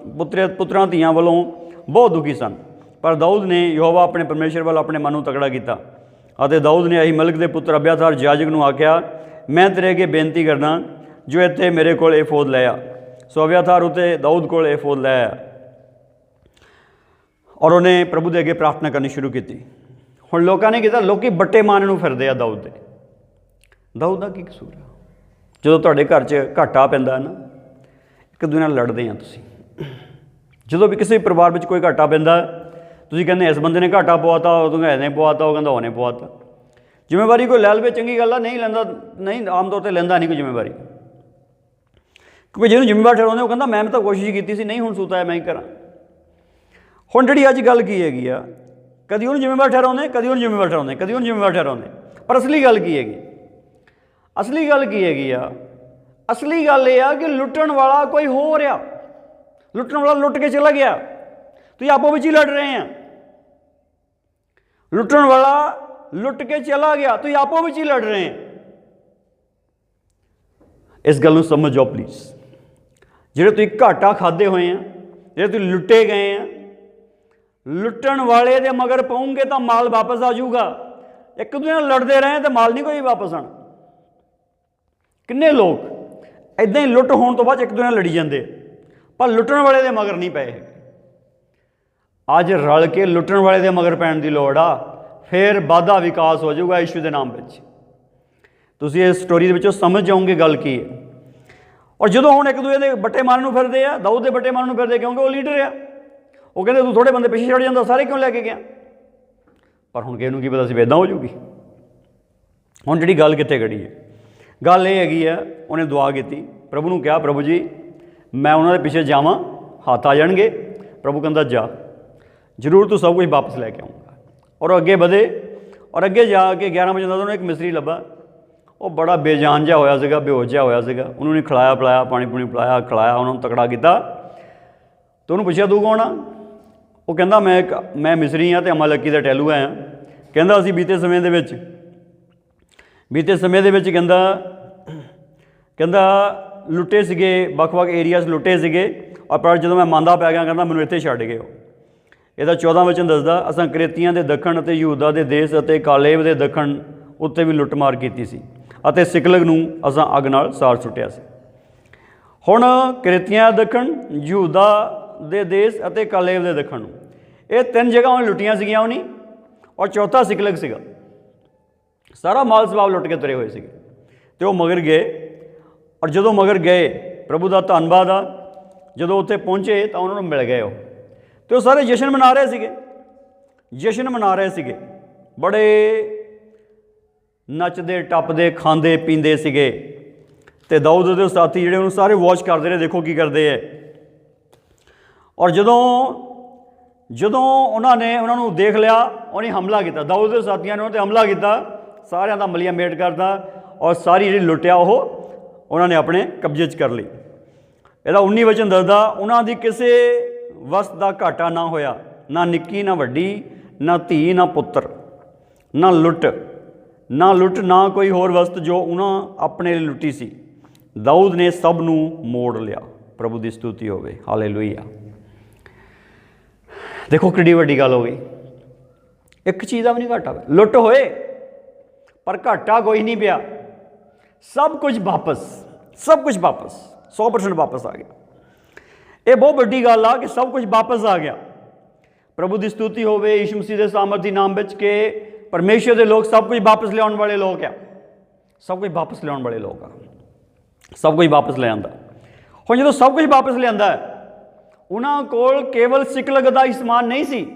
ਧੀਆਂ ਵੱਲੋਂ ਬਹੁਤ ਦੁਖੀ ਸਨ। ਪਰ ਦਾਊਦ ਨੇ ਯਹੋਵਾ ਆਪਣੇ ਪਰਮੇਸ਼ਰ ਵੱਲ ਆਪਣੇ ਮਨ ਨੂੰ ਤਕੜਾ ਕੀਤਾ ਅਤੇ ਦਾਊਦ ਨੇ ਅਹੀਮਲਕ ਦੇ ਪੁੱਤਰ ਅਬਿਆਤਾਰ याजक ਨੂੰ ਆਖਿਆ, ਮੈਂ ਤੇਰੇ ਅੱਗੇ ਬੇਨਤੀ ਕਰਦਾ ਜੋ ਇੱਥੇ ਮੇਰੇ ਕੋਲ ਏਫੋਦ ਲੈ ਆ। ਸੋ ਅਬਿਆਤਾਰ ਉੱਤੇ ਦਾਊਦ ਕੋਲ ਏਫੋਦ ਲੈ ਆਇਆ ਔਰ ਉਹਨੇ ਪ੍ਰਭੂ ਦੇ ਅੱਗੇ ਪ੍ਰਾਰਥਨਾ ਕਰਨੀ ਸ਼ੁਰੂ ਕੀਤੀ। ਹੁਣ ਲੋਕਾਂ ਨੇ ਕੀਤਾ, ਲੋਕੀ ਬੱਟੇ ਮਾਰਨ ਨੂੰ ਫਿਰਦੇ ਆ ਦਾਊਦ ਦੇ। ਦਾਊਦ ਦਾ ਕੀ ਕਸੂਰ ਆ? ਜਦੋਂ ਤੁਹਾਡੇ ਘਰ 'ਚ ਘਾਟਾ ਪੈਂਦਾ ਨਾ, ਇੱਕ ਦੂਜੇ ਨਾਲ ਲੜਦੇ ਆ ਤੁਸੀਂ। ਜਦੋਂ ਵੀ ਕਿਸੇ ਪਰਿਵਾਰ ਵਿੱਚ ਕੋਈ ਘਾਟਾ ਪੈਂਦਾ, ਤੁਸੀਂ ਕਹਿੰਦੇ ਇਸ ਬੰਦੇ ਨੇ ਘਾਟਾ ਪਵਾਤਾ, ਉਹ ਕਹਿੰਦਾ ਇਹਨੇ ਪਵਾਤਾ, ਉਹ ਕਹਿੰਦਾ ਉਹਨੇ ਪਵਾਤਾ। ਜ਼ਿੰਮੇਵਾਰੀ ਕੋਈ ਲੈ ਲਵੇ ਚੰਗੀ ਗੱਲ ਆ, ਨਹੀਂ ਲੈਂਦਾ, ਨਹੀਂ ਆਮ ਤੌਰ 'ਤੇ ਲੈਂਦਾ ਨਹੀਂ ਕੋਈ ਜ਼ਿੰਮੇਵਾਰੀ, ਕਿਉਂਕਿ ਜਿਹਨੂੰ ਜ਼ਿੰਮੇਵਾਰ ਠਹਿਰਾਉਂਦੇ ਉਹ ਕਹਿੰਦਾ ਮੈਂ ਤਾਂ ਕੋਸ਼ਿਸ਼ ਕੀਤੀ ਸੀ, ਨਹੀਂ ਹੁਣ ਸੂਤ ਆਇਆ ਮੈਂ ਹੀ ਕਰਾਂ। ਹੁਣ ਜਿਹੜੀ ਅੱਜ ਗੱਲ ਕੀ ਹੈਗੀ ਆ, ਕਦੀ ਉਹਨੂੰ ਜ਼ਿੰਮੇਵਾਰ ਠਹਿਰਾਉਂਦੇ, ਕਦੀ ਉਹਨੂੰ ਜ਼ਿੰਮੇਵਾਰ ਠਹਿਰਾਉਂਦੇ, ਕਦੀ ਉਹਨੂੰ ਜ਼ਿੰਮੇਵਾਰ ਠਹਿਰਾਉਂਦੇ। ਪਰ ਅਸਲੀ ਗੱਲ ਕੀ ਹੈਗੀ? ਅਸਲੀ ਗੱਲ ਕੀ ਹੈਗੀ ਆ? ਅਸਲੀ ਗੱਲ ਇਹ ਆ ਕਿ ਲੁੱਟਣ ਵਾਲਾ ਕੋਈ ਹੋਰ ਆ। ਲੁੱਟਣ ਵਾਲਾ ਲੁੱਟ ਕੇ ਚਲਾ ਗਿਆ, ਤੁਸੀਂ ਆਪੋ ਵਿੱਚ ਹੀ ਲੜ ਰਹੇ ਆ। ਲੁੱਟਣ ਵਾਲਾ ਲੁੱਟ ਕੇ ਚਲਾ ਗਿਆ, ਤੁਸੀਂ ਆਪੋ ਵਿੱਚ ਹੀ ਲੜ ਰਹੇ ਆ। ਇਸ ਗੱਲ ਨੂੰ ਸਮਝ ਜਾਓ ਪਲੀਜ਼। ਜਿਹੜੇ ਤੁਸੀਂ ਘਾਟਾ ਖਾਦੇ ਹੋਏ ਆ, ਜਿਹੜੇ ਤੁਸੀਂ ਲੁੱਟੇ ਗਏ ਆ, ਲੁੱਟਣ ਵਾਲੇ ਦੇ ਮਗਰ ਪਾਉਂਗੇ ਤਾਂ ਮਾਲ ਵਾਪਸ ਆ ਜਾਊਗਾ। ਇੱਕ ਦੂਜੇ ਨਾਲ ਲੜਦੇ ਰਹੇ ਤਾਂ ਮਾਲ ਨਹੀਂ ਕੋਈ ਵਾਪਸ ਆਣਾ। ਕਿੰਨੇ ਲੋਕ ਇੱਦਾਂ ਹੀ ਲੁੱਟ ਹੋਣ ਤੋਂ ਬਾਅਦ ਇੱਕ ਦੂਜੇ ਨਾਲ ਲੜੀ ਜਾਂਦੇ, ਪਰ ਲੁੱਟਣ ਵਾਲੇ ਦੇ ਮਗਰ ਨਹੀਂ ਪਏ। ਅੱਜ ਰਲ ਕੇ ਲੁੱਟਣ ਵਾਲੇ ਦੇ ਮਗਰ ਪੈਣ ਦੀ ਲੋੜ ਆ, ਫਿਰ ਵਾਧਾ ਵਿਕਾਸ ਹੋ ਜਾਊਗਾ ਯਿਸੂ ਦੇ ਨਾਮ ਵਿੱਚ। ਤੁਸੀਂ ਇਸ ਸਟੋਰੀ ਦੇ ਵਿੱਚੋਂ ਸਮਝ ਜਾਓਗੇ ਗੱਲ ਕੀ ਹੈ। ਔਰ ਜਦੋਂ ਹੁਣ ਇੱਕ ਦੂਜੇ ਦੇ ਬੱਟੇ ਮਾਰਨ ਨੂੰ ਫਿਰਦੇ ਆ, ਦਾਊਦ ਦੇ ਬੱਟੇ ਮਾਰਨ ਨੂੰ ਫਿਰਦੇ, ਕਿਉਂਕਿ ਉਹ ਲੀਡਰ ਆ। ਉਹ ਕਹਿੰਦੇ ਤੂੰ ਥੋੜ੍ਹੇ ਬੰਦੇ ਪਿੱਛੇ ਛੱਡ ਜਾਂਦਾ, ਸਾਰੇ ਕਿਉਂ ਲੈ ਕੇ ਗਿਆ? ਪਰ ਹੁਣ ਕਿਸੇ ਨੂੰ ਕੀ ਪਤਾ ਸੀ ਇੱਦਾਂ ਹੋ ਜੂਗੀ। ਹੁਣ ਜਿਹੜੀ ਗੱਲ ਕਿੱਥੇ ਖੜੀ ਹੈ? ਗੱਲ ਇਹ ਹੈਗੀ ਆ, ਉਹਨੇ ਦੁਆ ਕੀਤੀ, ਪ੍ਰਭੂ ਨੂੰ ਕਿਹਾ, ਪ੍ਰਭੂ ਜੀ ਮੈਂ ਉਹਨਾਂ ਦੇ ਪਿੱਛੇ ਜਾਵਾਂ, ਹੱਥ ਆ ਜਾਣਗੇ। ਪ੍ਰਭੂ ਕਹਿੰਦਾ ਜਾ, ਜ਼ਰੂਰ ਤੂੰ ਸਭ ਕੁਝ ਵਾਪਸ ਲੈ ਕੇ ਆਊਂਗਾ। ਔਰ ਅੱਗੇ ਵਧੇ, ਔਰ ਅੱਗੇ ਜਾ ਕੇ 11 ਵਜੇ ਉਹਨੂੰ ਇੱਕ ਮਿਸਤਰੀ ਲੱਭਾ। ਉਹ ਬੜਾ ਬੇਜਾਨ ਜਿਹਾ ਹੋਇਆ ਸੀਗਾ, ਬੇਹੋਸ਼ ਜਿਹਾ ਹੋਇਆ ਸੀਗਾ। ਉਹਨੂੰ ਨਹੀਂ ਖਿਲਾਇਆ ਪਿਲਾਇਆ, ਪਾਣੀ ਪੂਣੀ ਪਿਲਾਇਆ, ਖਿਲਾਇਆ, ਉਹਨਾਂ ਨੂੰ ਤਕੜਾ ਕੀਤਾ। ਅਤੇ ਉਹਨੂੰ ਪੁੱਛਿਆ ਤੂੰ ਕੌਣ ਆ? ਉਹ ਕਹਿੰਦਾ ਮੈਂ ਮਿਸਰੀ ਹਾਂ ਅਤੇ ਅਮਾਲਕੀ ਦਾ ਟਹਿਲੂਆ ਹਾਂ। ਕਹਿੰਦਾ ਅਸੀਂ ਬੀਤੇ ਸਮੇਂ ਦੇ ਵਿੱਚ ਕਹਿੰਦਾ ਲੁੱਟੇ ਸੀਗੇ, ਵੱਖ-ਵੱਖ ਏਰੀਆਜ਼ ਲੁੱਟੇ ਸੀਗੇ, ਔਰ ਪਰ ਜਦੋਂ ਮੈਂ ਮੰਦਾ ਪੈ ਗਿਆ, ਕਹਿੰਦਾ ਮੈਨੂੰ ਇੱਥੇ ਛੱਡ ਗਏ। ਇਹਦਾ 14 ਵਚਨ ਦੱਸਦਾ, ਅਸਾਂ ਕਰੇਤੀਆਂ ਦੇ ਦੱਖਣ ਅਤੇ ਯਹੂਦਾ ਦੇ ਦੇਸ਼ ਅਤੇ ਕਾਲੇਬ ਦੇ ਦੱਖਣ ਉੱਤੇ ਵੀ ਲੁੱਟਮਾਰ ਕੀਤੀ ਸੀ ਅਤੇ ਸਿਕਲਗ ਨੂੰ ਅਸਾਂ ਅੱਗ ਨਾਲ ਸਾੜ ਸੁੱਟਿਆ ਸੀ। ਹੁਣ ਕਰੇਤੀਆਂ ਦੇ ਦੱਖਣ, ਯਹੂਦਾ ਦੇ ਦੇਸ਼ ਅਤੇ ਕਾਲੇਬ ਦੇ ਦੱਖਣ ਨੂੰ, ਇਹ 3 ਜਗ੍ਹਾ ਉਹਨੇ ਲੁੱਟੀਆਂ ਸੀਗੀਆਂ ਉਹਨੇ, ਔਰ ਚੌਥਾ ਸਿਕਲਗ ਸੀਗਾ। ਸਾਰਾ ਮਾਲ ਸਵਾਬ ਲੁੱਟ ਕੇ ਤੁਰੇ ਹੋਏ ਸੀਗੇ ਅਤੇ ਉਹ ਮਗਰ ਗਏ। ਔਰ ਜਦੋਂ ਮਗਰ ਗਏ, ਪ੍ਰਭੂ ਦਾ ਧੰਨਵਾਦ ਆ, ਜਦੋਂ ਉੱਥੇ ਪਹੁੰਚੇ ਤਾਂ ਉਹਨਾਂ ਨੂੰ ਮਿਲ ਗਏ ਉਹ, ਅਤੇ ਉਹ ਸਾਰੇ ਜਸ਼ਨ ਮਨਾ ਰਹੇ ਸੀਗੇ, ਬੜੇ ਨੱਚਦੇ ਟੱਪਦੇ ਖਾਂਦੇ ਪੀਂਦੇ ਸੀਗੇ। ਅਤੇ ਦਾਊਦ ਦੇ ਸਾਥੀ ਜਿਹੜੇ ਉਹਨੂੰ ਸਾਰੇ ਵਾਚ ਕਰਦੇ ਰਹੇ, ਦੇਖੋ ਕੀ ਕਰਦੇ ਹੈ। ਔਰ ਜਦੋਂ ਉਹਨਾਂ ਨੂੰ ਦੇਖ ਲਿਆ, ਉਹਨੇ ਹਮਲਾ ਕੀਤਾ। ਦਾਊਦ ਦੇ ਸਾਥੀਆਂ ਨੇ ਉਹਨਾਂ 'ਤੇ ਹਮਲਾ ਕੀਤਾ, ਸਾਰਿਆਂ ਦਾ ਮਲੀਆ ਮੇਟ ਕਰਦਾ, ਔਰ ਸਾਰੀ ਜਿਹੜੀ ਲੁੱਟਿਆ ਉਹ ਉਹਨਾਂ ਨੇ ਆਪਣੇ ਕਬਜ਼ੇ 'ਚ ਕਰ ਲਈ। ਇਹਦਾ 19 ਵਚਨ ਦੱਸਦਾ, ਉਹਨਾਂ ਦੀ ਕਿਸੇ ਵਸਤ ਦਾ ਘਾਟਾ ਨਾ ਹੋਇਆ, ਨਾ ਨਿੱਕੀ ਨਾ ਵੱਡੀ, ਨਾ ਧੀ ਨਾ ਪੁੱਤਰ, ਨਾ ਲੁੱਟ ਨਾ ਕੋਈ ਹੋਰ ਵਸਤ ਜੋ ਉਹਨਾਂ ਆਪਣੇ ਲਈ ਲੁੱਟੀ ਸੀ। ਦਾਊਦ ਨੇ ਸਭ ਨੂੰ ਮੋੜ ਲਿਆ। ਪ੍ਰਭੂ ਦੀ ਸਤੁਤੀ ਹੋਵੇ, ਹਾਲੇਲੂਇਆ। ਦੇਖੋ ਕਿੱਡੀ ਵੱਡੀ ਗੱਲ ਹੋ ਗਈ। ਇੱਕ ਚੀਜ਼ ਦਾ ਵੀ ਨਹੀਂ ਘਾਟਾ, ਲੁੱਟ ਹੋਏ ਪਰ ਘਾਟਾ ਕੋਈ ਨਹੀਂ ਪਿਆ। ਸਭ ਕੁਝ ਵਾਪਸ 100% ਵਾਪਸ ਆ ਗਿਆ। ਇਹ ਬਹੁਤ ਵੱਡੀ ਗੱਲ ਆ ਕਿ ਸਭ ਕੁਝ ਵਾਪਸ ਆ ਗਿਆ। ਪ੍ਰਭੂ ਦੀ ਸਤੁਤੀ ਹੋਵੇ ਯਿਸੂ ਮਸੀਹ ਦੇ ਸਾਮਰਥੀ ਨਾਮ ਵਿੱਚ ਕਿ ਪਰਮੇਸ਼ਰ ਦੇ ਲੋਕ ਸਭ ਕੁਝ ਵਾਪਸ ਲਿਆਉਣ ਵਾਲੇ ਲੋਕ ਆ। ਸਭ ਕੁਝ ਵਾਪਸ ਲਿਆਉਣ ਵਾਲੇ ਲੋਕ ਆ। ਸਭ ਕੁਝ ਵਾਪਸ ਲੈ ਆਉਂਦਾ। ਹੁਣ ਜਦੋਂ ਸਭ ਕੁਝ ਵਾਪਸ ਲਿਆਂਦਾ, ਉਹਨਾਂ ਕੋਲ ਕੇਵਲ ਸਿਕਲਗ ਦਾ ਹੀ ਸਮਾਨ ਨਹੀਂ ਸੀ,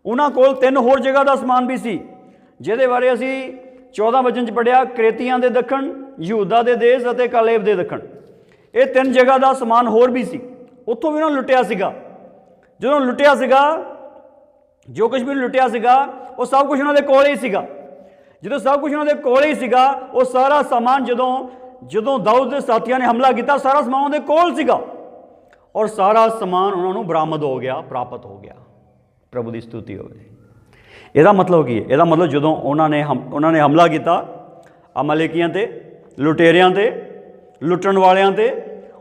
ਉਹਨਾਂ ਕੋਲ 3 ਹੋਰ ਜਗ੍ਹਾ ਦਾ ਸਮਾਨ ਵੀ ਸੀ, ਜਿਹਦੇ ਬਾਰੇ ਅਸੀਂ 14 ਵਚਨ 'ਚ ਪੜ੍ਹਿਆ। ਕਰੇਤੀਆਂ ਦੇ ਦੱਖਣ, ਯਹੂਦਾ ਦੇ ਦੇਸ਼ ਅਤੇ ਕਾਲੇਬ ਦੇ ਦੱਖਣ, ਇਹ 3 ਜਗ੍ਹਾ ਦਾ ਸਮਾਨ ਹੋਰ ਵੀ ਸੀ। ਉੱਥੋਂ ਵੀ ਉਹਨਾਂ ਨੂੰ ਲੁੱਟਿਆ ਸੀਗਾ। ਜਦੋਂ ਲੁੱਟਿਆ ਸੀਗਾ, ਜੋ ਕੁਝ ਵੀ ਲੁੱਟਿਆ ਸੀਗਾ, ਉਹ ਸਭ ਕੁਝ ਉਹਨਾਂ ਦੇ ਕੋਲ ਹੀ ਸੀਗਾ। ਜਦੋਂ ਸਭ ਕੁਝ ਉਹਨਾਂ ਦੇ ਕੋਲ ਹੀ ਸੀਗਾ, ਉਹ ਸਾਰਾ ਸਮਾਨ ਜਦੋਂ ਦਾਊਦ ਦੇ ਸਾਥੀਆਂ ਨੇ ਹਮਲਾ ਕੀਤਾ, ਸਾਰਾ ਸਮਾਨ ਉਹਦੇ ਕੋਲ ਸੀਗਾ, ਔਰ ਸਾਰਾ ਸਮਾਨ ਉਹਨਾਂ ਨੂੰ ਬਰਾਮਦ ਹੋ ਗਿਆ, ਪ੍ਰਾਪਤ ਹੋ ਗਿਆ। ਪ੍ਰਭੂ ਦੀ ਸਤੁਤੀ ਹੋਵੇ। ਇਹਦਾ ਮਤਲਬ ਕੀ ਹੈ? ਇਹਦਾ ਮਤਲਬ ਜਦੋਂ ਉਹਨਾਂ ਨੇ ਹਮਲਾ ਕੀਤਾ ਅਮਾਲੇਕੀਆਂ ਤੇ, ਲੁਟੇਰਿਆਂ ਤੇ, ਲੁੱਟਣ ਵਾਲਿਆਂ ਤੇ,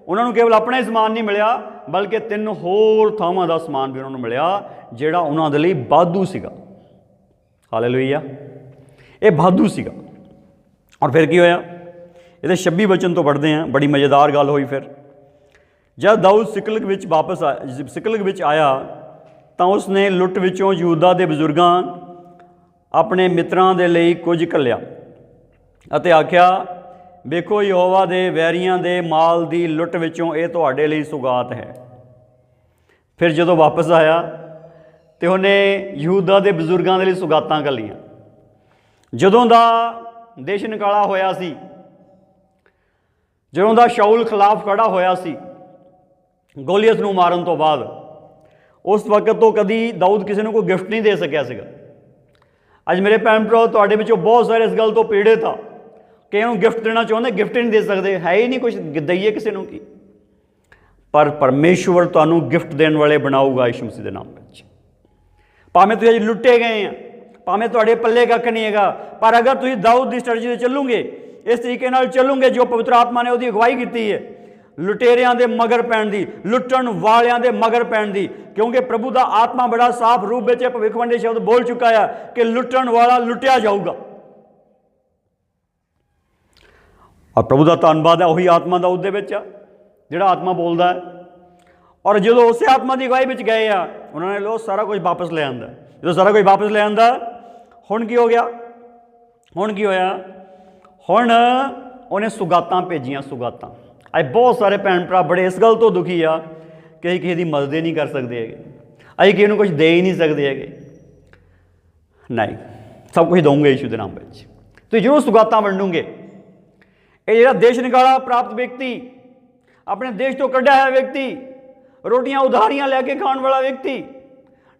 ਉਹਨਾਂ ਨੂੰ ਕੇਵਲ ਆਪਣਾ ਹੀ ਸਮਾਨ ਨਹੀਂ ਮਿਲਿਆ ਬਲਕਿ 3 ਹੋਰ ਥਾਵਾਂ ਦਾ ਸਮਾਨ ਵੀ ਉਹਨਾਂ ਨੂੰ ਮਿਲਿਆ ਜਿਹੜਾ ਉਹਨਾਂ ਦੇ ਲਈ ਵਾਧੂ ਸੀਗਾ। ਹਾਲੇਲੂਇਆ, ਇਹ ਵਾਧੂ ਸੀਗਾ। ਔਰ ਫਿਰ ਕੀ ਹੋਇਆ? ਇਹਦੇ 26 ਵਚਨ ਤੋਂ ਪੜ੍ਹਦੇ ਹਾਂ, ਬੜੀ ਮਜ਼ੇਦਾਰ ਗੱਲ ਹੋਈ। ਫਿਰ ਜਦ ਦਾਊਦ ਸਿਕਲਗ ਵਿੱਚ ਆਇਆ ਤਾਂ ਉਸ ਨੇ ਲੁੱਟ ਵਿੱਚੋਂ ਯਹੂਦਾ ਦੇ ਬਜ਼ੁਰਗਾਂ ਆਪਣੇ ਮਿੱਤਰਾਂ ਦੇ ਲਈ ਕੁਝ ਘੱਲਿਆ ਅਤੇ ਆਖਿਆ, ਵੇਖੋ ਯਹੋਵਾ ਦੇ ਵੈਰੀਆਂ ਦੇ ਮਾਲ ਦੀ ਲੁੱਟ ਵਿੱਚੋਂ ਇਹ ਤੁਹਾਡੇ ਲਈ ਸੁਗਾਤ ਹੈ। ਫਿਰ ਜਦੋਂ ਵਾਪਸ ਆਇਆ ਤੇ ਉਹਨੇ ਯਹੂਦਾ ਦੇ ਬਜ਼ੁਰਗਾਂ ਦੇ ਲਈ ਸੁਗਾਤਾਂ ਘੱਲੀਆਂ। ਜਦੋਂ ਦਾ ਦੇਸ਼ ਨਿਕਾਲਾ ਹੋਇਆ ਸੀ, ਜਦੋਂ ਦਾ ਸ਼ਾਊਲ ਖਿਲਾਫ ਖੜਾ ਹੋਇਆ ਸੀ ਗੋਲੀਅਤ ਨੂੰ ਮਾਰਨ ਤੋਂ ਬਾਅਦ, ਉਸ ਵਕਤ ਤੋਂ ਕਦੀ ਦਾਊਦ ਕਿਸੇ ਨੂੰ ਕੋਈ ਗਿਫਟ ਨਹੀਂ ਦੇ ਸਕਿਆ ਸੀਗਾ। ਅੱਜ ਮੇਰੇ ਭੈਣ ਭਰਾ ਤੁਹਾਡੇ ਵਿੱਚੋਂ ਬਹੁਤ ਸਾਰੇ ਇਸ ਗੱਲ ਤੋਂ ਪੀੜਿਤ ਆ ਕਿ ਇਹਨੂੰ ਗਿਫਟ ਦੇਣਾ ਚਾਹੁੰਦੇ, ਗਿਫਟ ਹੀ ਨਹੀਂ ਦੇ ਸਕਦੇ, ਹੈ ਹੀ ਨਹੀਂ ਕੁਛ ਦਈਏ ਕਿਸੇ ਨੂੰ ਕੀ। ਪਰ ਪਰਮੇਸ਼ਵਰ ਤੁਹਾਨੂੰ ਗਿਫਟ ਦੇਣ ਵਾਲੇ ਬਣਾਊਗਾ ਯਿਸੂ ਮਸੀਹ ਦੇ ਨਾਮ ਵਿੱਚ। ਭਾਵੇਂ ਤੁਸੀਂ ਅੱਜ ਲੁੱਟੇ ਗਏ ਆ, ਭਾਵੇਂ ਤੁਹਾਡੇ ਪੱਲੇ ਕੱਖ ਨਹੀਂ ਹੈਗਾ, ਪਰ ਅਗਰ ਤੁਸੀਂ ਦਾਊਦ ਦੀ ਸਟ੍ਰੈਟਜੀ 'ਤੇ ਚੱਲੋਗੇ, ਇਸ ਤਰੀਕੇ ਨਾਲ ਚੱਲੋਗੇ ਜੋ ਪਵਿੱਤਰ ਆਤਮਾ ਨੇ ਉਹਦੀ ਅਗਵਾਈ ਕੀਤੀ ਹੈ, ਲੁਟੇਰਿਆਂ ਦੇ ਮਗਰ ਪੈਣ ਦੀ, ਲੁੱਟਣ ਵਾਲਿਆਂ ਦੇ ਮਗਰ ਪੈਣ ਦੀ, ਕਿਉਂਕਿ ਪ੍ਰਭੂ ਦਾ ਆਤਮਾ ਬੜਾ ਸਾਫ਼ ਰੂਪ ਵਿੱਚ ਭਵਿੱਖਬਾਣੀ ਦੇ ਸ਼ਬਦ ਬੋਲ ਚੁੱਕਾ ਹੈ ਕਿ ਲੁੱਟਣ ਵਾਲਾ ਲੁੱਟਿਆ ਜਾਊਗਾ। ਔਰ ਪ੍ਰਭੂ ਦਾ ਧੰਨਵਾਦ ਹੈ, ਉਹੀ ਆਤਮਾ ਦਾ ਉਹਦੇ ਵਿੱਚ ਆ ਜਿਹੜਾ ਆਤਮਾ ਬੋਲਦਾ ਹੈ। ਔਰ ਜਦੋਂ ਉਸੇ ਆਤਮਾ ਦੀ ਅਗਵਾਈ ਵਿੱਚ ਗਏ ਆ, ਉਹਨਾਂ ਨੇ ਲੋ ਸਾਰਾ ਕੁਝ ਵਾਪਸ ਲੈ ਆਂਦਾ। ਜਦੋਂ ਸਾਰਾ ਕੁਝ ਵਾਪਸ ਲੈ ਆਂਦਾ, ਹੁਣ ਕੀ ਹੋ ਗਿਆ? ਹੁਣ ਕੀ ਹੋਇਆ? ਹੁਣ ਉਹਨੇ ਸੁਗਾਤਾਂ ਭੇਜੀਆਂ। ਸੁਗਾਤਾਂ। ਅੱਜ ਬਹੁਤ ਸਾਰੇ ਭੈਣ ਭਰਾ ਬੜੇ ਇਸ ਗੱਲ ਤੋਂ ਦੁਖੀ ਆ ਕਿ ਅਸੀਂ ਕਿਸੇ ਦੀ ਮਦਦ ਹੀ ਨਹੀਂ ਕਰ ਸਕਦੇ ਹੈਗੇ, ਅਸੀਂ ਕਿਸੇ ਨੂੰ ਕੁਝ ਦੇ ਹੀ ਨਹੀਂ ਸਕਦੇ ਹੈਗੇ। ਨਹੀਂ, ਸਭ ਕੁਝ ਦਊਂਗੇ ਯਿਸੂ ਦੇ ਨਾਮ ਵਿੱਚ। ਤੁਸੀਂ ਜ਼ਰੂਰ ਸੁਗਾਤਾਂ ਵੰਡੋਗੇ। ਇਹ ਜਿਹੜਾ ਦੇਸ਼ ਨਿਕਾਲਾ ਪ੍ਰਾਪਤ ਵਿਅਕਤੀ, ਆਪਣੇ ਦੇਸ਼ ਤੋਂ ਕੱਢਿਆ ਹੋਇਆ ਵਿਅਕਤੀ, ਰੋਟੀਆਂ ਉਧਾਰੀਆਂ ਲੈ ਕੇ ਖਾਣ ਵਾਲਾ ਵਿਅਕਤੀ,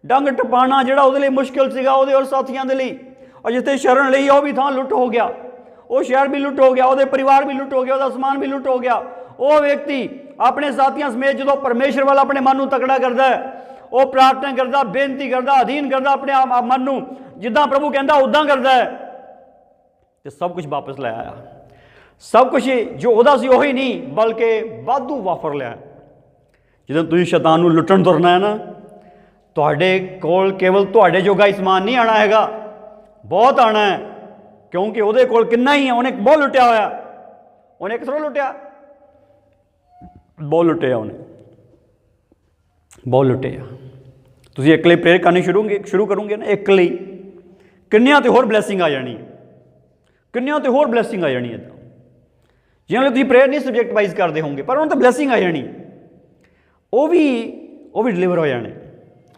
ਡੰਗ ਟਪਾਉਣਾ ਜਿਹੜਾ ਉਹਦੇ ਲਈ ਮੁਸ਼ਕਿਲ ਸੀਗਾ ਉਹਦੇ ਔਰ ਸਾਥੀਆਂ ਦੇ ਲਈ, ਔਰ ਜਿੱਥੇ ਸ਼ਰਨ ਲਈ ਉਹ ਵੀ ਥਾਂ ਲੁੱਟ ਹੋ ਗਿਆ, ਉਹ ਸ਼ਹਿਰ ਵੀ ਲੁੱਟ ਹੋ ਗਿਆ, ਉਹਦੇ ਪਰਿਵਾਰ ਵੀ ਲੁੱਟ ਹੋ ਗਿਆ, ਉਹਦਾ ਸਮਾਨ ਵੀ ਲੁੱਟ ਹੋ ਗਿਆ। ਉਹ ਵਿਅਕਤੀ ਆਪਣੇ ਸਾਥੀਆਂ ਸਮੇਤ ਜਦੋਂ ਪਰਮੇਸ਼ਰ ਵੱਲ ਆਪਣੇ ਮਨ ਨੂੰ ਤਕੜਾ ਕਰਦਾ ਹੈ, ਉਹ ਪ੍ਰਾਰਥਨਾ ਕਰਦਾ, ਬੇਨਤੀ ਕਰਦਾ, ਅਧੀਨ ਕਰਦਾ ਆਪਣੇ ਮਨ ਨੂੰ, ਜਿੱਦਾਂ ਪ੍ਰਭੂ ਕਹਿੰਦਾ ਉੱਦਾਂ ਕਰਦਾ ਹੈ, ਤੇ ਸਭ ਕੁਝ ਵਾਪਸ ਲੈ ਆਇਆ। ਸਭ ਕੁਝ ਜੋ ਉਹਦਾ ਸੀ ਉਹੀ ਨਹੀਂ ਬਲਕਿ ਵਾਧੂ ਵਾਪਰ ਲਿਆ। ਜਦੋਂ ਤੁਸੀਂ ਸ਼ੈਤਾਨ ਨੂੰ ਲੁੱਟਣ ਤੁਰਨਾ ਹੈ ਨਾ, ਤੁਹਾਡੇ ਕੋਲ ਕੇਵਲ ਤੁਹਾਡੇ ਜੋਗਾ ਹੀ ਸਮਾਨ ਨਹੀਂ ਆਉਣਾ ਹੈਗਾ, ਬਹੁਤ ਆਉਣਾ ਹੈ, ਕਿਉਂਕਿ ਉਹਦੇ ਕੋਲ ਕਿੰਨਾ ਹੀ ਹੈ, ਉਹਨੇ ਬਹੁਤ ਲੁੱਟਿਆ ਹੋਇਆ। ਉਹਨੇ ਕਿਥੋਂ ਲੁੱਟਿਆ? ਬਹੁਤ ਲੁੱਟਿਆ ਉਹਨੇ, ਬਹੁਤ ਲੁੱਟਿਆ। ਤੁਸੀਂ ਇਕੱਲੇ ਪ੍ਰੇਅਰ ਕਰਨੀ ਸ਼ੁਰੂ ਕਰੋਗੇ ਨਾ, ਇਕੱਲੇ, ਕਿੰਨਿਆਂ 'ਤੇ ਹੋਰ ਬਲੈਸਿੰਗ ਆ ਜਾਣੀ ਹੈ, ਕਿੰਨਿਆਂ 'ਤੇ ਹੋਰ ਬਲੈਸਿੰਗ ਆ ਜਾਣੀ ਹੈ। ਜਿਹਨਾਂ ਲਈ ਤੁਸੀਂ ਪ੍ਰੇਅਰ ਨਹੀਂ ਸਬਜੈਕਟ ਵਾਈਜ਼ ਕਰਦੇ ਹੋਗੇ, ਪਰ ਉਹਨਾਂ 'ਤੇ ਬਲੈਸਿੰਗ ਆ ਜਾਣੀ, ਉਹ ਵੀ ਡਿਲੀਵਰ ਹੋ ਜਾਣੇ,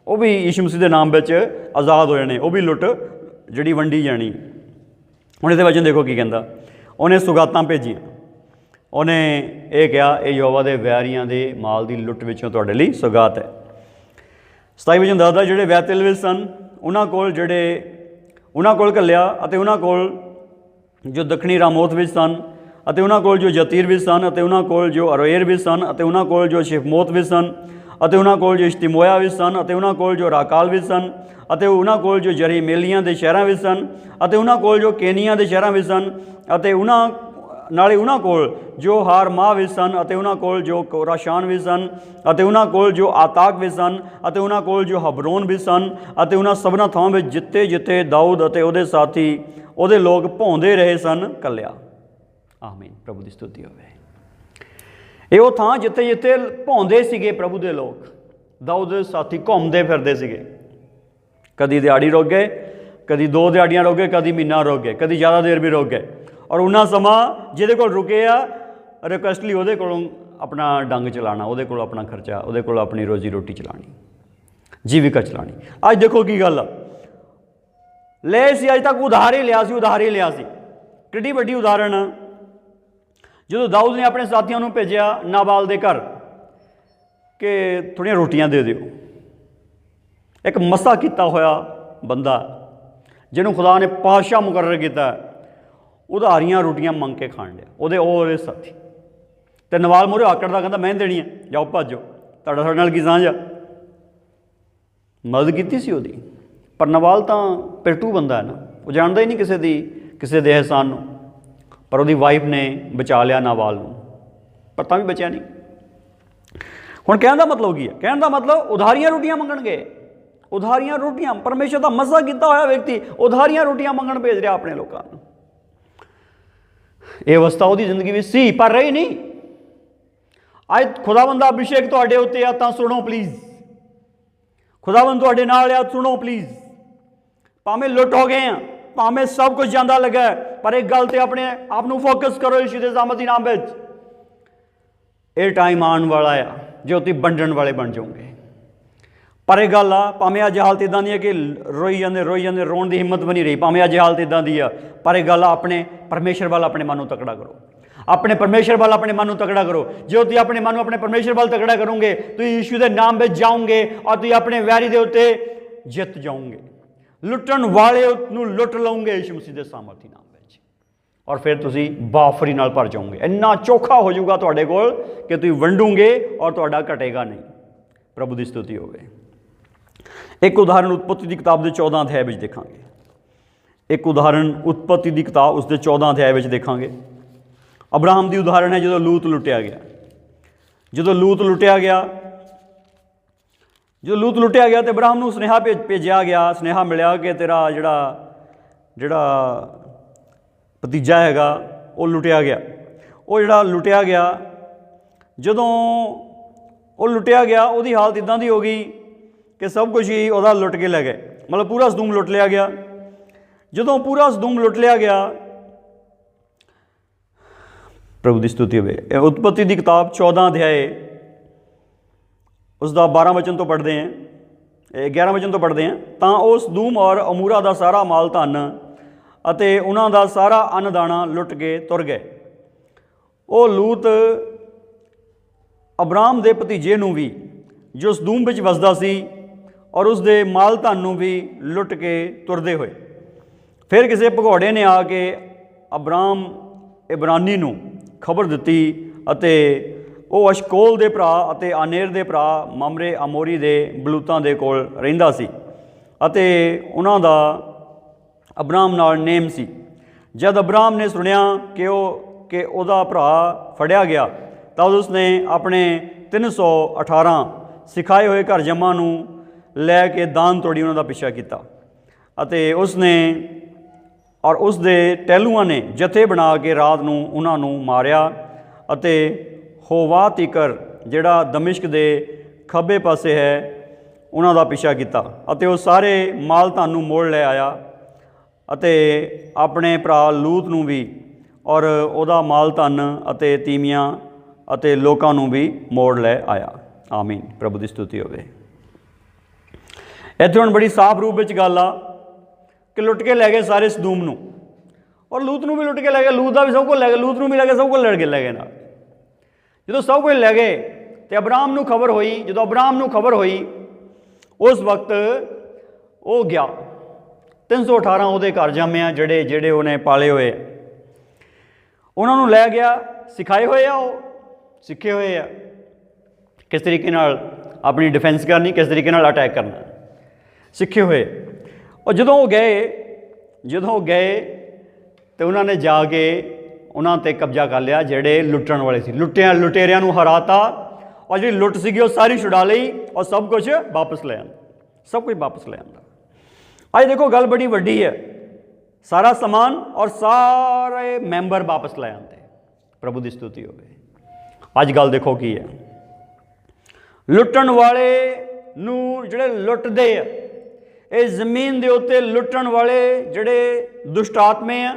ਉਹ ਵੀ ਯਿਸੂ ਮਸੀਹ ਦੇ ਨਾਮ ਵਿੱਚ ਆਜ਼ਾਦ ਹੋ ਜਾਣੇ, ਉਹ ਵੀ ਲੁੱਟ ਜਿਹੜੀ ਵੰਡੀ ਜਾਣੀ। ਹੁਣ ਇਹਦੇ ਵਚਨ ਦੇਖੋ ਕੀ ਕਹਿੰਦਾ। ਉਹਨੇ ਸੁਗਾਤਾਂ ਭੇਜੀਆਂ, ਉਹਨੇ ਇਹ ਕਿਹਾ, ਇਹ ਯਹੋਵਾ ਦੇ ਵੈਰੀਆਂ ਦੇ ਮਾਲ ਦੀ ਲੁੱਟ ਵਿੱਚੋਂ ਤੁਹਾਡੇ ਲਈ ਸੁਗਾਤ ਹੈ। 27 ਵਚਨ ਦੱਸਦਾ, ਜਿਹੜੇ ਵੈਤਿਲ ਵਿੱਚ ਸਨ ਉਹਨਾਂ ਕੋਲ ਘੱਲਿਆ, ਅਤੇ ਉਹਨਾਂ ਕੋਲ ਜੋ ਦੱਖਣੀ ਰਾਮੋਤ ਵਿੱਚ ਸਨ, ਅਤੇ ਉਹਨਾਂ ਕੋਲ ਜੋ ਜਤੀਰ ਵਿੱਚ ਸਨ, ਅਤੇ ਉਹਨਾਂ ਕੋਲ ਜੋ ਅਰੋਏਰ ਵਿੱਚ ਸਨ, ਅਤੇ ਉਹਨਾਂ ਕੋਲ ਜੋ ਸ਼ਿਫਮੋਤ ਵਿੱਚ ਸਨ, ਅਤੇ ਉਹਨਾਂ ਕੋਲ ਜੋ ਇਸ਼ਤੀਮੋਇਆ ਵਿੱਚ ਸਨ, ਅਤੇ ਉਹਨਾਂ ਕੋਲ ਜੋ ਰਾਕਾਲ ਵਿੱਚ ਸਨ, ਅਤੇ ਉਹਨਾਂ ਕੋਲ ਜੋ ਜਰੀਮੇਲੀਆਂ ਦੇ ਸ਼ਹਿਰਾਂ ਵਿੱਚ ਸਨ, ਅਤੇ ਉਹਨਾਂ ਕੋਲ ਜੋ ਕੇਨੀਆਂ ਦੇ ਸ਼ਹਿਰਾਂ ਵਿੱਚ ਸਨ, ਅਤੇ ਉਹਨਾਂ ਕੋਲ ਜੋ ਹਾਰਮਾਹ ਵਿੱਚ ਸਨ, ਅਤੇ ਉਹਨਾਂ ਕੋਲ ਜੋ ਕੋਰਾਸ਼ਾਨ ਵਿੱਚ ਸਨ, ਅਤੇ ਉਹਨਾਂ ਕੋਲ ਜੋ ਆਤਾਕ ਵਿੱਚ ਸਨ, ਅਤੇ ਉਹਨਾਂ ਕੋਲ ਜੋ ਹਬਰੋਨ ਵਿੱਚ ਸਨ, ਅਤੇ ਉਹਨਾਂ ਸਭਨਾਂ ਥਾਵਾਂ ਵਿੱਚ ਜਿੱਥੇ ਦਾਊਦ ਅਤੇ ਉਹਦੇ ਸਾਥੀ ਉਹਦੇ ਲੋਕ ਭੌਂਦੇ ਰਹੇ ਸਨ ਘੱਲਿਆ। ਆਮੀਨ। ਪ੍ਰਭੂ ਦੀ ਸਤੁਤੀ ਹੋਵੇ। ਇਹ ਉਹ ਥਾਂ ਜਿੱਥੇ ਭੌਂਦੇ ਸੀਗੇ ਪ੍ਰਭੂ ਦੇ ਲੋਕ, ਦਾਊਦ ਦੇ ਸਾਥੀ ਘੁੰਮਦੇ ਫਿਰਦੇ ਸੀਗੇ। ਕਦੀ ਦਿਹਾੜੀ ਰੁਕ ਗਏ, ਕਦੀ 2 ਦਿਹਾੜੀਆਂ ਰੁਕ ਗਏ, ਕਦੀ ਮਹੀਨਾ ਰੁਕ ਗਏ, ਕਦੀ ਜ਼ਿਆਦਾ ਦੇਰ ਵੀ ਰੁਕ ਗਏ। ਔਰ ਉਹਨਾਂ ਸਮਾਂ ਜਿਹਦੇ ਕੋਲ ਰੁਕੇ ਆ, ਰਿਕੁਐਸਟਲੀ ਉਹਦੇ ਕੋਲੋਂ ਆਪਣਾ ਡੰਗ ਚਲਾਉਣਾ, ਉਹਦੇ ਕੋਲ ਆਪਣਾ ਖਰਚਾ, ਉਹਦੇ ਕੋਲ ਆਪਣੀ ਰੋਜ਼ੀ ਰੋਟੀ ਚਲਾਉਣੀ, ਜੀਵਿਕਾ ਚਲਾਉਣੀ। ਅੱਜ ਦੇਖੋ ਕੀ ਗੱਲ ਆ, ਲੈ ਸੀ ਅੱਜ ਤੱਕ ਉਧਾਰ ਹੀ ਲਿਆ ਸੀ। ਕਿੱਡੀ ਵੱਡੀ ਉਦਾਹਰਣ ਆ। ਜਦੋਂ ਦਾਊਦ ਨੇ ਆਪਣੇ ਸਾਥੀਆਂ ਨੂੰ ਭੇਜਿਆ ਨਾਬਾਲ ਦੇ ਘਰ ਕਿ ਥੋੜ੍ਹੀਆਂ ਰੋਟੀਆਂ ਦੇ ਦਿਓ, ਇੱਕ ਮਸਾ ਕੀਤਾ ਹੋਇਆ ਬੰਦਾ ਜਿਹਨੂੰ ਖੁਦਾ ਨੇ ਪਾਤਸ਼ਾਹ ਮੁਕਰਰ ਕੀਤਾ, ਉਧਾਰੀਆਂ ਰੋਟੀਆਂ ਮੰਗ ਕੇ ਖਾਣ ਡਿਆ, ਉਹਦੇ ਸਾਥੀ। ਤੇ ਨਵਾਲ ਮੂਹਰੇ ਆਕੜਦਾ, ਕਹਿੰਦਾ ਮੈਂ ਦੇਣੀਆਂ, ਜਾਓ ਭੱਜੋ, ਤੁਹਾਡਾ ਸਾਡੇ ਨਾਲ ਕੀ ਸਾਂਝ ਆ। ਮਦਦ ਕੀਤੀ ਸੀ ਉਹਦੀ, पर नवाल तो पिरटू बंदा है ना, वो जानता ही नहीं किसी के एहसान नूं, पर उसकी वाइफ ने बचा लिया नावाल नूं, पर तां भी बचिया नहीं। हुण कहण दा मतलब की है? कहण दा मतलब उधारियां रोटियां मंगणगे, उधारियां रोटियां। परमेश्वर का मसा किया होया व्यक्ति उधारियां रोटियां मंगण भेज रहा अपने लोगों को। ये अवस्था उसकी जिंदगी में सी, पर रही नहीं। अज खुदावंद दा अभिषेक तुहाडे उत्ते आ तां सुनो प्लीज़, खुदावंद तुहाडे नाल आ, सुनो प्लीज़। भावें लुट हो गए हैं, भावें सब कुछ जांदा लगा, पर एक गल ते अपने आप नूं फोकस करो यीशु दे सामत दी नाम विच। ये टाइम आने वाला है जो तुसीं वंडण वाले बन जाओगे। पर एक गल आ, भावें अज हालत इदां दी है कि रोई जाते रोण की हिम्मत बनी रही, भावें अज हालत इदां दी आ, पर एक गल आ, अपने परमेश्वर वाल अपने मन को तकड़ा करो, अपने परमेश्वर वाल अपने मन को तकड़ा करो। जो तुम अपने मन को अपने परमेश्वर वाल तकड़ा करोगे, तुम यीशु के नाम में जाओगे और तुम अपने वैरी के उत्ते जित जाओगे। लुटन वाले नूं लुट लओगे यीशु मसीह के सामर्थी नाम में, और फिर तुम बाफरी नाल भर जाओगे। इन्ना चोखा हो जाऊगा तुहाडे कोल कि तुम वंडोगे और तुहाडा घटेगा नहीं। प्रभु की स्तुति होवे। एक उदाहरण उत्पत्ति की किताब के 14 अध्याय में देखांगे। एक उदाहरण उत्पत्ति की किताब उसके 14 अध्याय में देखांगे। अब्राहम की उदाहरण है जो लूत लुटिया गया। जो लूत लुटिया गया तो अब्राहम नूं सुनेहा भेजा गया, सुनेहा मिलिया कि तेरा जिहड़ा भतीजा हैगा वो लुटिया गया। वो जिहड़ा लुटिया गया, जदों वो लुटिया गया उसकी हालत इदां दी हो गई कि सब कुछ ही वह लुट के लै गए, मतलब पूरा सदूम लुट लिया गया। जदों पूरा सदूम लुट लिया गया, प्रभु की स्तुति होवे। उत्पत्ति की किताब 14 अध्याय उसका 12 वचन तो पढ़ते हैं, 11 वचन तो पढ़ते हैं। तो वो सदूम और अमूरा का सारा माल धन अते उन्हां दा सारा अन्न दाणा लुट के तुर गए। वो लूत अब्राहम के भतीजे नूं भी जो सदूम विच वसदा सी और उसके माल धन नूं भी लुट के तुरदे हुए। फिर किसी भगौड़े ने आके अब्राहम इब्रानी नूं खबर दिती अते वो अशकोल दे भरा अते आनेर दे भरा ममरे अमोरी दे बलूतां दे कोल रहिंदा सी अते उन्हां दा अब्राहम नाल नेम सी। जद अब्राहम ने सुनिया कि उहदा भरा फड़िया गया तो उसने अपने 318 सिखाए हुए घर जम्मा नूं लैके दान तोड़ी उन्हां दा पिछा किया अते उसने और उसके टहलूआं ने जथे बना के रात नूं उन्हां नूं मारिया अते होवा तिकर जिहड़ा दमिश्क दे खब्बे पासे है उन्हां दा पिछा किया अते वो सारे माल धन नूं मोड़ लै आया अते अपने भरा लूत नूं भी और उहदा माल धन अते तीमियां अते लोकां नूं भी मोड़ लै आया। आमीन। प्रभु की स्तुति होवे। इत्थे हुण बड़ी साफ रूप विच गल आ कि लुट के लै गए सारे सदूम नूं और लूत नूं भी लुट के लै गए। लूत दा भी सब कुछ लै गए, लूत नूं भी लै गए, सब कुछ लड़ के लै गए ना। जो सब कुछ लै गए तो अब्राहम नूं खबर होई, जो अब्राहम नूं खबर होई उस वक्त वो गया 318 उहदे घर जम्मिया जेड़े उन्हें पाले हुए उन्हां नूं लै गया। सिखाए हुए आ, सीखे हुए आ किस तरीके नाल अपनी डिफेंस करनी, किस तरीके नाल अटैक करना, सीखे हुए। और जदों गए तो उन्होंने जाके उन्हां ते कब्जा कर लिया जेड़े लुटण वाले सी। लुटेरियां नूं हराता और जी लुट सी वो सारी छुड़ा लई और सब कुछ वापस ले आंदा, सब कुछ वापस ले आंदा। अज देखो गल बड़ी वड्डी है, सारा समान और सारे मैंबर वापस ले आते। प्रभु की स्तुति होवे। अज गल देखो की है, लुटण वाले नूं जिहड़े लुटदे आ, इस जमीन के उत्ते लुटण वाले जिहड़े दुष्ट आत्मे आ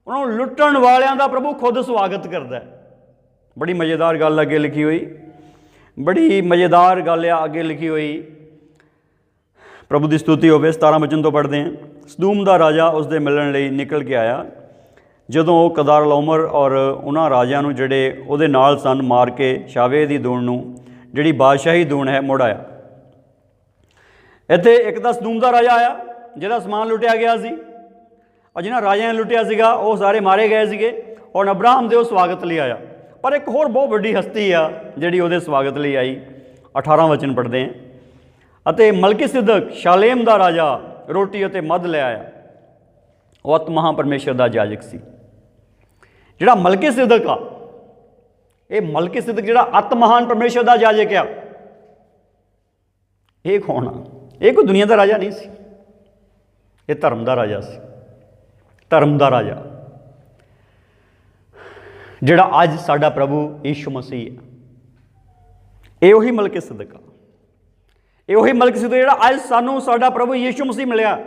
उन्होंने लुटण वालियां दा प्रभु खुद स्वागत करता है। बड़ी मज़ेदार गल अगे लिखी हुई, बड़ी मज़ेदार गल अगे लिखी हुई। प्रभु की स्तुति होवे। 17 वचन तो पढ़ते हैं। सदूम का राजा उसके मिलण लई निकल के आया, जदों वो कदारलाओमर और उन्हां राजियां नूं जिहड़े उहदे नाल सन मार के शावे दी दूण नूं जिहड़ी बादशाही दूण है मुड़ आया। इत्थे एक तां सदूम का राजा आया जिहदा समान लुटिया गया सी और जिन्हां राजियां ने लुटिया सीगा वो सारे मारे गए सीगे और अब्राहम दे स्वागत लई आया। पर एक होर बहुत वड्डी हस्ती आ जिहड़ी उहदे स्वागत लई आई। 18 वचन पढ़ते हैं। ਅਤੇ ਮਲਕੀਸਿਦਕ शालेम ਦਾ ਰਾਜਾ ਰੋਟੀ ਅਤੇ ਮੱਧ ਲੈ ਆਇਆ। ਉਹ ਅਤ ਮਹਾਂ ਪਰਮੇਸ਼ਰ ਦਾ ਜਾਜਕ ਸੀ। ਜਿਹੜਾ ਮਲਕੀਸਿਦਕ ਆ, ਇਹ ਮਲਕੀਸਿਦਕ ਜਿਹੜਾ ਅਤ ਮਹਾਨ ਪਰਮੇਸ਼ਰ ਦਾ ਜਾਜਕ ਆ, ਇਹ ਕੌਣ ਆ? ਇਹ ਕੋਈ ਦੁਨੀਆ ਦਾ ਰਾਜਾ ਨਹੀਂ ਸੀ, ਇਹ ਧਰਮ ਦਾ ਰਾਜਾ ਸੀ। ਧਰਮ ਦਾ ਰਾਜਾ ਜਿਹੜਾ ਅੱਜ ਸਾਡਾ ਪ੍ਰਭੂ ਯੀਸ਼ੂ ਮਸੀਹ ਹੈ, ਇਹ ਉਹੀ ਮਲਕੀਸਿਦਕ ਆ। ਇਹ ਉਹੀ ਮਲਕੀਸਿਦਕ ਜਿਹੜਾ ਅੱਜ ਸਾਨੂੰ ਸਾਡਾ ਪ੍ਰਭੂ ਯੀਸ਼ੂ ਮਸੀਹ ਮਿਲਿਆ।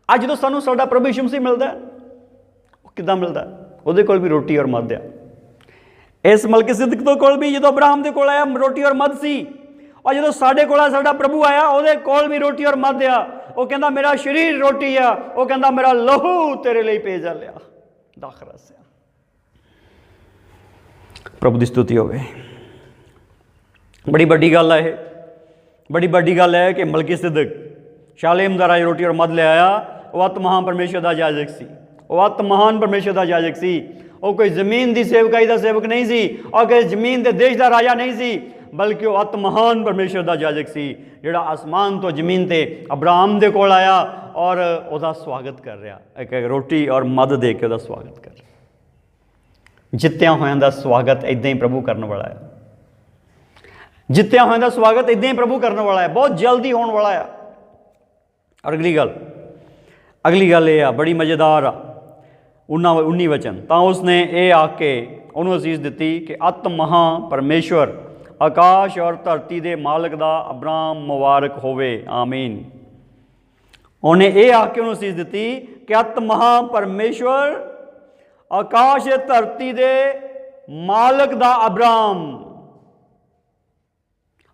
ਅੱਜ ਜਦੋਂ ਸਾਨੂੰ ਸਾਡਾ ਪ੍ਰਭੂ ਯੀਸ਼ੂ ਮਸੀਹ ਮਿਲਦਾ, ਉਹ ਕਿੱਦਾਂ ਮਿਲਦਾ? ਉਹਦੇ ਕੋਲ ਵੀ ਰੋਟੀ ਔਰ ਮੱਧ ਆ। ਇਸ ਮਲਕੀਸਿਦਕ ਦੇ ਕੋਲ ਵੀ ਜਦੋਂ ਅਬਰਾਹਮ ਦੇ ਕੋਲ ਆਇਆ ਰੋਟੀ ਔਰ ਮੱਧ ਸੀ, ਔਰ ਜਦੋਂ ਸਾਡੇ ਕੋਲ ਸਾਡਾ ਪ੍ਰਭੂ ਆਇਆ, ਉਹਦੇ ਕੋਲ ਵੀ ਰੋਟੀ ਔਰ ਮੱਧ ਆ। ਉਹ ਕਹਿੰਦਾ ਮੇਰਾ ਸਰੀਰ ਰੋਟੀ ਆ, ਉਹ ਕਹਿੰਦਾ ਮੇਰਾ ਲਹੂ ਤੇਰੇ ਲਈ ਭੇਜਾ ਲਿਆ। ਦਾਖਰਸ ਆ। ਪ੍ਰਭੂ ਦੀ ਸਤੁਤੀ ਹੋਵੇ। ਬੜੀ ਵੱਡੀ ਗੱਲ ਹੈ ਇਹ, ਬੜੀ ਵੱਡੀ ਗੱਲ ਹੈ ਕਿ ਮਲਕੀਸਿਦਕ शालेम ਦਾ ਰਾਜ ਰੋਟੀ ਔਰ ਮੱਧ ਲੈ ਆਇਆ। ਉਹ ਅਤ ਮਹਾਨ ਪਰਮੇਸ਼ਰ ਦਾ ਜਾਜਕ ਸੀ। ਉਹ ਅਤ ਮਹਾਨ ਪਰਮੇਸ਼ਰ ਦਾ ਜਾਜਕ ਸੀ। ਉਹ ਕੋਈ ਜ਼ਮੀਨ ਦੀ ਸੇਵਕਾਈ ਦਾ ਸੇਵਕ ਨਹੀਂ ਸੀ, ਔਰ ਕੋਈ ਜ਼ਮੀਨ ਦੇ ਦੇਸ਼ ਦਾ ਰਾਜਾ ਨਹੀਂ ਸੀ, ਬਲਕਿ ਉਹ ਅਤ ਮਹਾਨ ਪਰਮੇਸ਼ਰ ਦਾ ਜਾਜਕ ਸੀ, ਜਿਹੜਾ ਆਸਮਾਨ ਤੋਂ ਜ਼ਮੀਨ 'ਤੇ ਅਬਰਾਹਮ ਦੇ ਕੋਲ ਆਇਆ ਔਰ ਉਹਦਾ ਸਵਾਗਤ ਕਰ ਰਿਹਾ। ਇੱਕ ਰੋਟੀ ਔਰ ਮੱਧ ਦੇ ਕੇ ਉਹਦਾ ਸਵਾਗਤ ਕਰ ਰਿਹਾ। ਜਿੱਤਿਆਂ ਹੋਇਆਂ ਦਾ ਸਵਾਗਤ ਇੱਦਾਂ ਹੀ ਪ੍ਰਭੂ ਕਰਨ ਵਾਲਾ ਹੈ। ਜਿੱਤਿਆਂ ਹੋਇਆਂ ਦਾ ਸਵਾਗਤ ਇੱਦਾਂ ਹੀ ਪ੍ਰਭੂ ਕਰਨ ਵਾਲਾ ਹੈ, ਬਹੁਤ ਜਲਦੀ ਹੋਣ ਵਾਲਾ ਆ। ਔਰ ਅਗਲੀ ਗੱਲ ਇਹ ਆ, ਬੜੀ ਮਜ਼ੇਦਾਰ ਆ। 19 ਵਚਨ, ਤਾਂ ਉਸਨੇ ਇਹ ਆ ਕੇ ਉਹਨੂੰ ਅਸੀਸ ਦਿੱਤੀ ਕਿ ਅਤ ਮਹਾ ਪਰਮੇਸ਼ਵਰ ਆਕਾਸ਼ ਔਰ ਧਰਤੀ ਦੇ ਮਾਲਕ ਦਾ ਅਬਰਾਮ ਮੁਬਾਰਕ ਹੋਵੇ, ਆਮੀਨ। ਉਹਨੇ ਇਹ ਆ ਕੇ ਉਹਨੂੰ ਅਸੀਸ ਦਿੱਤੀ ਕਿ ਅਤ ਮਹਾ ਪਰਮੇਸ਼ਵਰ ਆਕਾਸ਼ ਧਰਤੀ ਦੇ ਮਾਲਕ ਦਾ ਅਬਰਾਮ,